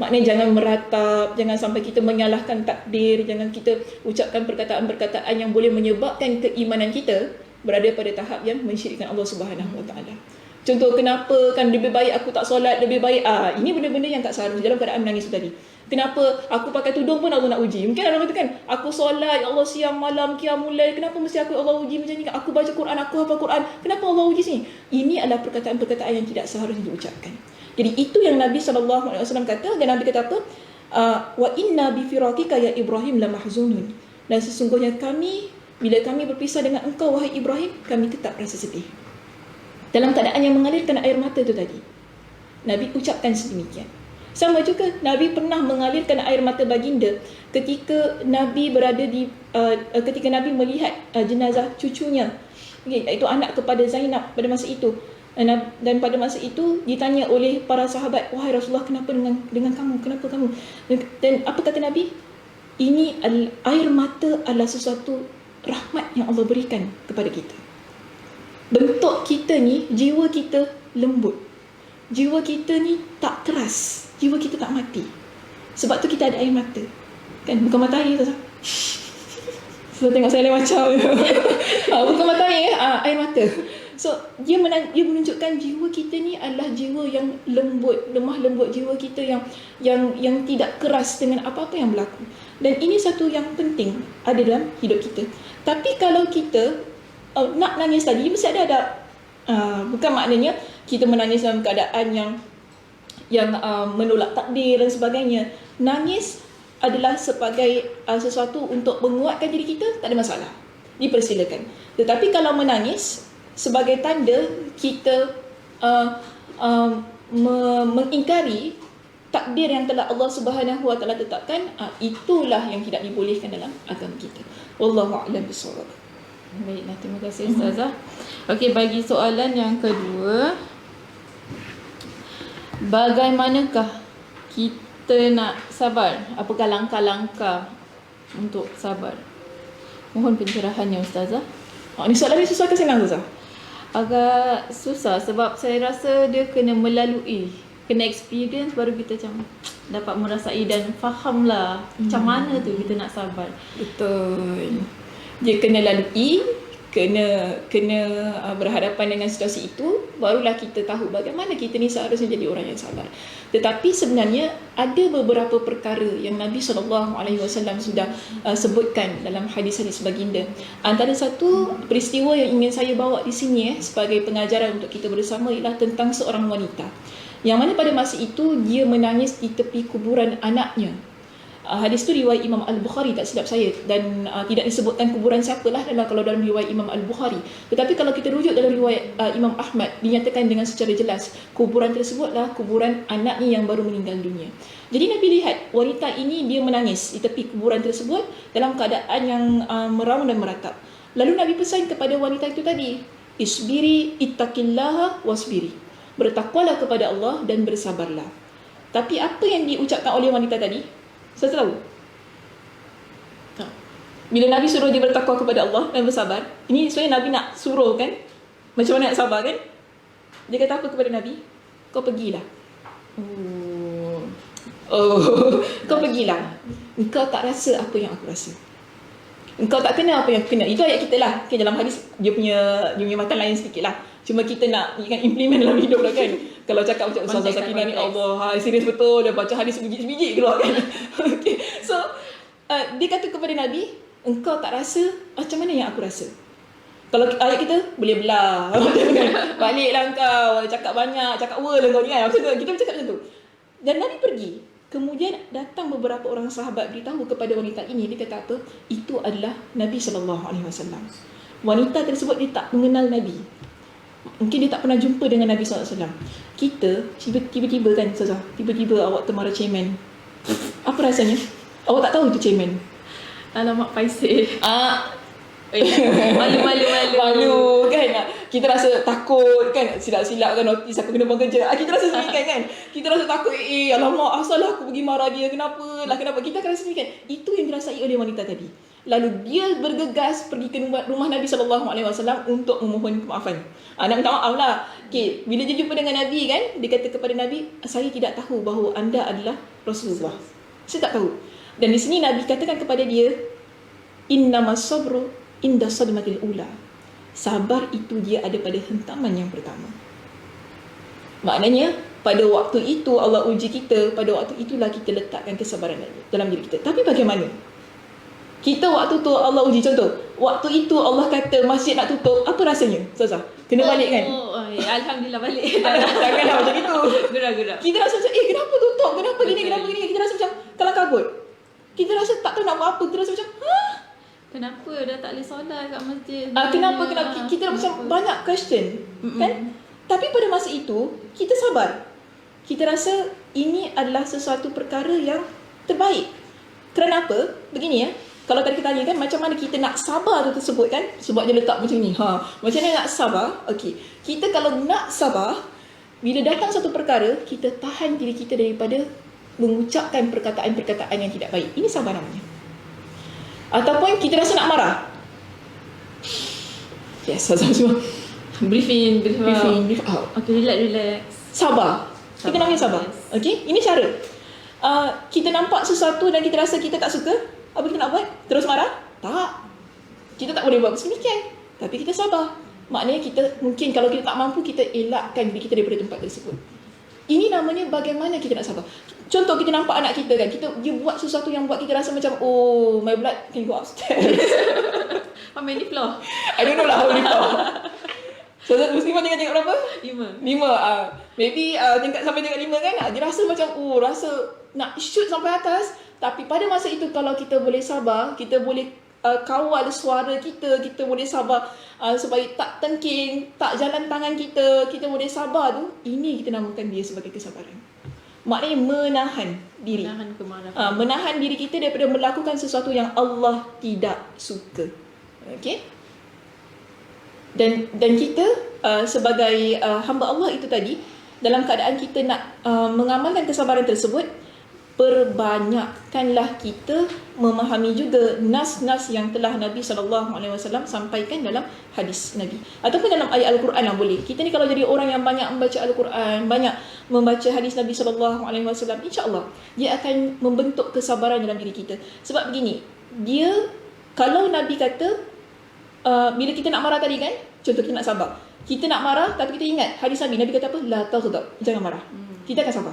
Maknanya jangan meratap, jangan sampai kita menyalahkan takdir, jangan kita ucapkan perkataan-perkataan yang boleh menyebabkan keimanan kita berada pada tahap yang mensyirikkan Allah Subhanahu Wa Taala. Contoh, kenapa kan lebih baik aku tak solat, lebih baik ini benda-benda yang tak seharusnya dalam keadaan menangis itu tadi. Kenapa aku pakai tudung pun Allah nak uji? Mungkin orang kata kan, aku solat, ya Allah siang malam qiyamul lail, kenapa mesti aku Allah uji macam ni? Aku baca Quran, aku hafal Quran, kenapa Allah uji sini? Ini adalah perkataan-perkataan yang tidak seharusnya diucapkan. Jadi itu yang Nabi SAW kata, dan Nabi kata apa? Wa inna bi firaqika ya Ibrahim la mahzunun. Dan sesungguhnya kami, bila kami berpisah dengan engkau wahai Ibrahim, kami tetap rasa sedih. Dalam keadaan yang mengalirkan air mata itu tadi, Nabi ucapkan sedemikian. Sama juga Nabi pernah mengalirkan air mata baginda ketika Nabi berada di ketika Nabi melihat jenazah cucunya, iaitu anak kepada Zainab pada masa itu. Dan pada masa itu ditanya oleh para sahabat, wahai Rasulullah, kenapa dengan kamu? Kenapa kamu? Dan apa kata Nabi? Ini air mata adalah sesuatu rahmat yang Allah berikan kepada kita. Bentuk kita ni, jiwa kita lembut. Jiwa kita ni tak keras. Jiwa kita tak mati. Sebab tu kita ada air mata. Kan? Bukan mata air tu. So tengok saya lain macam. Bukan mata air, air mata. So dia menunjukkan jiwa kita ni adalah jiwa yang lembut, lemah lembut, jiwa kita yang tidak keras dengan apa-apa yang berlaku. Dan ini satu yang penting ada dalam hidup kita. Tapi kalau kita nak nangis tadi, mesti ada bukan maknanya kita menangis dalam keadaan yang menolak takdir dan sebagainya. Nangis adalah sebagai sesuatu untuk menguatkan diri kita, tak ada masalah, dipersilakan. Tetapi kalau menangis sebagai tanda kita mengingkari takdir yang telah Allah Subhanahu Wa Taala tetapkan, itulah yang tidak dibolehkan dalam agama kita. Wallahu a'lam bishawab. Baiklah, terima kasih Ustazah. Okey, bagi soalan yang kedua, bagaimanakah kita nak sabar? Apakah langkah-langkah untuk sabar? Mohon pencerahannya Ustazah. Ini soalan ni susah ke senang Ustazah? Agak susah sebab saya rasa dia kena melalui, kena experience baru kita macam dapat merasai dan fahamlah macam mana tu kita nak sabar. Betul. Dia kena lalui, kena berhadapan dengan situasi itu, barulah kita tahu bagaimana kita ni seharusnya jadi orang yang sabar. Tetapi sebenarnya ada beberapa perkara yang Nabi SAW sudah sebutkan dalam hadis-hadis baginda. Antara satu peristiwa yang ingin saya bawa di sini sebagai pengajaran untuk kita bersama ialah tentang seorang wanita yang mana pada masa itu dia menangis di tepi kuburan anaknya. Hadis tu riwayat Imam Al-Bukhari tak silap saya, dan tidak disebutkan kuburan siapalah kalau dalam riwayat Imam Al-Bukhari. Tetapi kalau kita rujuk dalam riwayat Imam Ahmad, dinyatakan dengan secara jelas kuburan tersebutlah kuburan anaknya yang baru meninggal dunia. Jadi Nabi lihat wanita ini dia menangis di tepi kuburan tersebut dalam keadaan yang meraung dan meratap. Lalu Nabi pesan kepada wanita itu tadi, isbiri ittaqillaha wasbiri. Bertakwalah kepada Allah dan bersabarlah. Tapi apa yang diucapkan oleh wanita tadi? Saya tahu. Bila Nabi suruh dia bertakwa kepada Allah dan bersabar, ini sebenarnya Nabi nak suruh kan, macam mana nak sabar kan? Dia kata apa kepada Nabi? Kau pergilah. Kau pergilah. Engkau tak rasa apa yang aku rasa. Engkau tak kena apa yang aku kena. Itu ayat kita lah. Okay, dalam hadis dia punya matan lain sedikit lah. Cuma kita nak implement dalam hidup lah kan. Kalau cakap macam Ustazah Sakinah ni, Allah, serius betul, dia baca hadis sebiji-sebiji keluar kan. Okay. So dia kata kepada Nabi, engkau tak rasa macam mana yang aku rasa. Kalau ayat kita boleh belah. Baliklah engkau, cakap banyak, cakap lah kau ni kan. Kita bercakap macam tu. Dan Nabi pergi. Kemudian datang beberapa orang sahabat beritahu kepada wanita ini. Dia kata apa? Itu adalah Nabi SAW. Wanita tersebut dia tak mengenal Nabi. Mungkin dia tak pernah jumpa dengan Nabi SAW. Kita tiba-tiba kan Ustazah, tiba-tiba awak termara cemen. Apa rasanya? Awak tak tahu itu cemen? Alamak, paiseh. Malu. Malu kan. Kita rasa takut kan, silap-silap kan notis aku kena buang kerja. Kita rasa sendiri kan. Kita rasa takut, alamak asal aku pergi marah dia, kenapa. Kita akan rasa sendiri kan. Itu yang dirasai oleh wanita tadi. Lalu dia bergegas pergi ke rumah Nabi SAW untuk memohon kemaafan. Nak minta maaf lah. Okay, bila dia jumpa dengan Nabi kan, dia kata kepada Nabi, saya tidak tahu bahawa anda adalah Rasulullah. Saya tak tahu. Dan di sini Nabi katakan kepada dia, innamas sabru inda sadmatil ula. Sabar itu dia ada pada hentaman yang pertama. Maknanya pada waktu itu Allah uji kita, pada waktu itulah kita letakkan kesabaran dalam diri kita. Tapi bagaimana? Kita waktu tu Allah uji, contoh, waktu itu Allah kata masjid nak tutup, apa rasanya? Ustazah, kena balik kan? Alhamdulillah balik. Janganlah macam itu. Gerak-gerak. Kita rasa macam, kenapa tutup? Kenapa gini? Kenapa gini? Kita rasa macam kalang kabut. Kita rasa tak tahu nak buat apa. Kita rasa macam, Kenapa dah tak boleh solat kat masjid? Kenapa? Kita macam banyak question, kan? Tapi pada masa itu, kita sabar. Kita rasa ini adalah sesuatu perkara yang terbaik. Kerana apa? Begini ya. Kalau tadi kita tanya kan, macam mana kita nak sabar tu tersebut kan? Sebab dia letak macam ni. Macam mana nak sabar? Okey. Kita kalau nak sabar, bila datang satu perkara, kita tahan diri kita daripada mengucapkan perkataan-perkataan yang tidak baik. Ini sabar namanya. Ataupun kita rasa nak marah. Yes, semua. Brief in, brief out. out. Okay, relax. Sabar. Kita namanya sabar. Okay, ini cara. Kita nampak sesuatu dan kita rasa kita tak suka. Apa kita nak buat? Terus marah? Tak. Kita tak boleh buat sedemikian. Tapi kita sabar. Maknanya kita, mungkin kalau kita tak mampu, kita elakkan diri kita daripada tempat tersebut. Ini namanya bagaimana kita nak sabar. Contoh, kita nampak anak kita kan, dia buat sesuatu yang buat kita rasa macam, oh, my blood can go upstairs. How many floor? I don't know lah how many floor. So, Muslimah tingkat berapa? 5. 5. Maybe tingkat sampai tingkat 5 kan, dia rasa macam, rasa nak shoot sampai atas. Tapi pada masa itu, kalau kita boleh sabar, kita boleh kawal suara kita, kita boleh sabar supaya tak tengking, tak jalan tangan kita boleh sabar tu, ini kita namakan dia sebagai kesabaran. Maknanya menahan diri. Menahan kemarahan. Menahan diri kita daripada melakukan sesuatu yang Allah tidak suka. Okey? Dan kita sebagai hamba Allah itu tadi, dalam keadaan kita nak mengamalkan kesabaran tersebut, perbanyakkanlah kita memahami juga nas-nas yang telah Nabi SAW sampaikan dalam hadis Nabi. Ataupun dalam ayat Al-Quran yang boleh. Kita ni kalau jadi orang yang banyak membaca Al-Quran, banyak membaca hadis Nabi SAW, insya-Allah dia akan membentuk kesabaran dalam diri kita. Sebab begini, kalau Nabi kata, bila kita nak marah tadi kan, contoh kita nak sabar. Kita nak marah tapi kita ingat hadis Nabi kata apa? La taghdab, jangan marah. Kita akan sabar.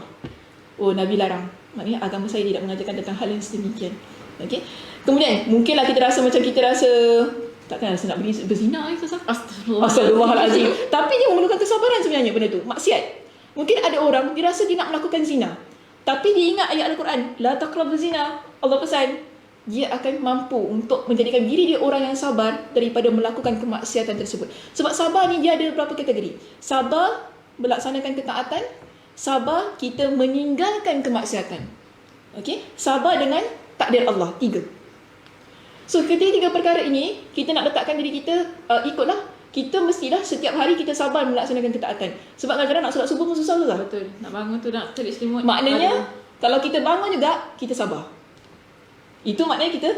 Oh, Nabi larang. Maknanya agama saya tidak mengajarkan tentang hal yang sedemikian. Okey. Kemudian mungkinlah kita rasa takkan rasa nak berzina Ustazah. Astagfirullahalazim. Tapi dia memerlukan kesabaran sebenarnya benda tu. Maksiat. Mungkin ada orang dia rasa dia nak melakukan zina. Tapi dia ingat ayat Al-Quran, la taqrabuz zina. Allah pesan, dia akan mampu untuk menjadikan diri dia orang yang sabar daripada melakukan kemaksiatan tersebut. Sebab sabar ni dia ada beberapa kategori. Sabar melaksanakan ketaatan, sabar kita meninggalkan kemaksiatan. Okey, sabar dengan takdir Allah. 3. So, ketiga perkara ini kita nak letakkan diri kita, ikutlah. Kita mestilah setiap hari kita sabar melaksanakan ketaatan. Sebab kadang-kadang nak solat subuh pun susah lah. Betul. Nak bangun tu nak terik selimut. Maknanya kalau kita bangun juga kita sabar. Itu maknanya kita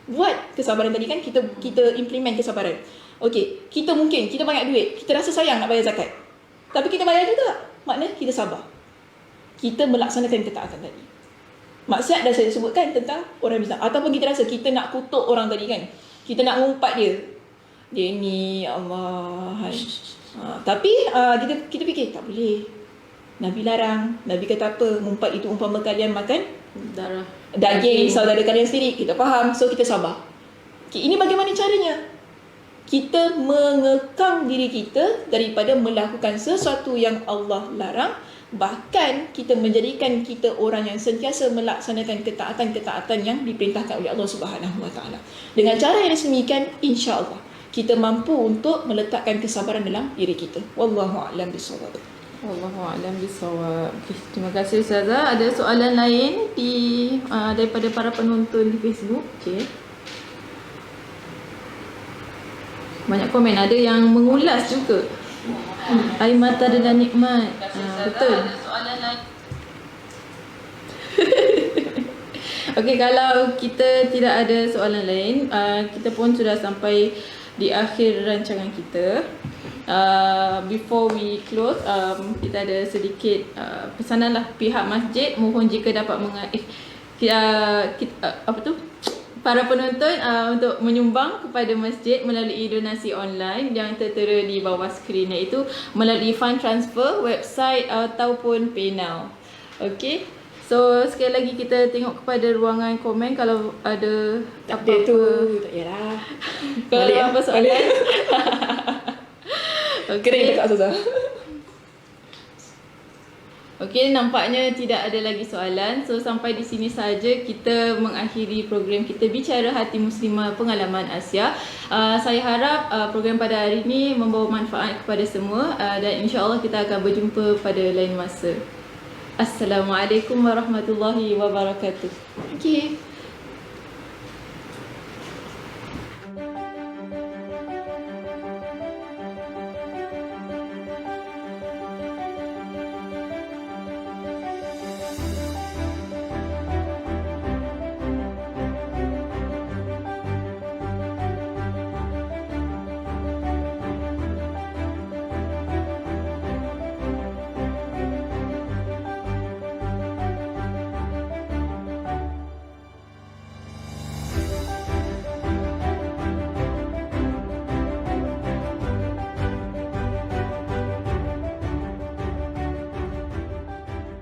buat kesabaran tadi kan, kita implement kesabaran. Okey, kita banyak duit, kita rasa sayang nak bayar zakat. Tapi kita bayar juga. Maknanya kita sabar. Kita melaksanakan ketaatan tadi. Maksiat dah saya sebutkan tentang orang Islam. Ataupun kita rasa kita nak kutuk orang tadi kan. Kita nak ngumpat dia. Dia ni Allah. Tapi kita fikir tak boleh. Nabi larang. Nabi kata apa? Ngumpat itu umpama kalian makan daging saudara kalian sendiri. Kita faham. So kita sabar. Okay, ini bagaimana caranya? Kita mengekang diri kita daripada melakukan sesuatu yang Allah larang. Bahkan kita menjadikan kita orang yang sentiasa melaksanakan ketaatan-ketaatan yang diperintahkan oleh Allah Subhanahu Wa Taala. Dengan cara yang sedemikian, insya-Allah kita mampu untuk meletakkan kesabaran dalam diri kita. Wallahu a'lam bishawab. Wallahualam bisawab. Okay, terima kasih Ustazah. Ada soalan lain daripada para penonton di Facebook? Okey. Banyak komen, ada yang mengulas juga. Air mata adalah nikmat. Betul. Ada soalan lain. Okey, kalau kita tidak ada soalan lain, kita pun sudah sampai di akhir rancangan kita. Before we close, kita ada sedikit pesanan lah pihak masjid. Mohon jika dapat para penonton untuk menyumbang kepada masjid melalui donasi online yang tertera di bawah skrin, iaitu melalui fund transfer, website ataupun PayNow. Okey. So sekali lagi kita tengok kepada ruangan komen kalau ada Update tu tak payahlah. kalau ada apa soalan. Kena kita kat Ustazah. Okey, nampaknya tidak ada lagi soalan. So sampai di sini saja kita mengakhiri program kita Bicara Hati Muslimah Pengalaman Asia. Saya harap program pada hari ini membawa manfaat kepada semua, dan insya-Allah kita akan berjumpa pada lain masa. Assalamualaikum warahmatullahi wabarakatuh. Okey.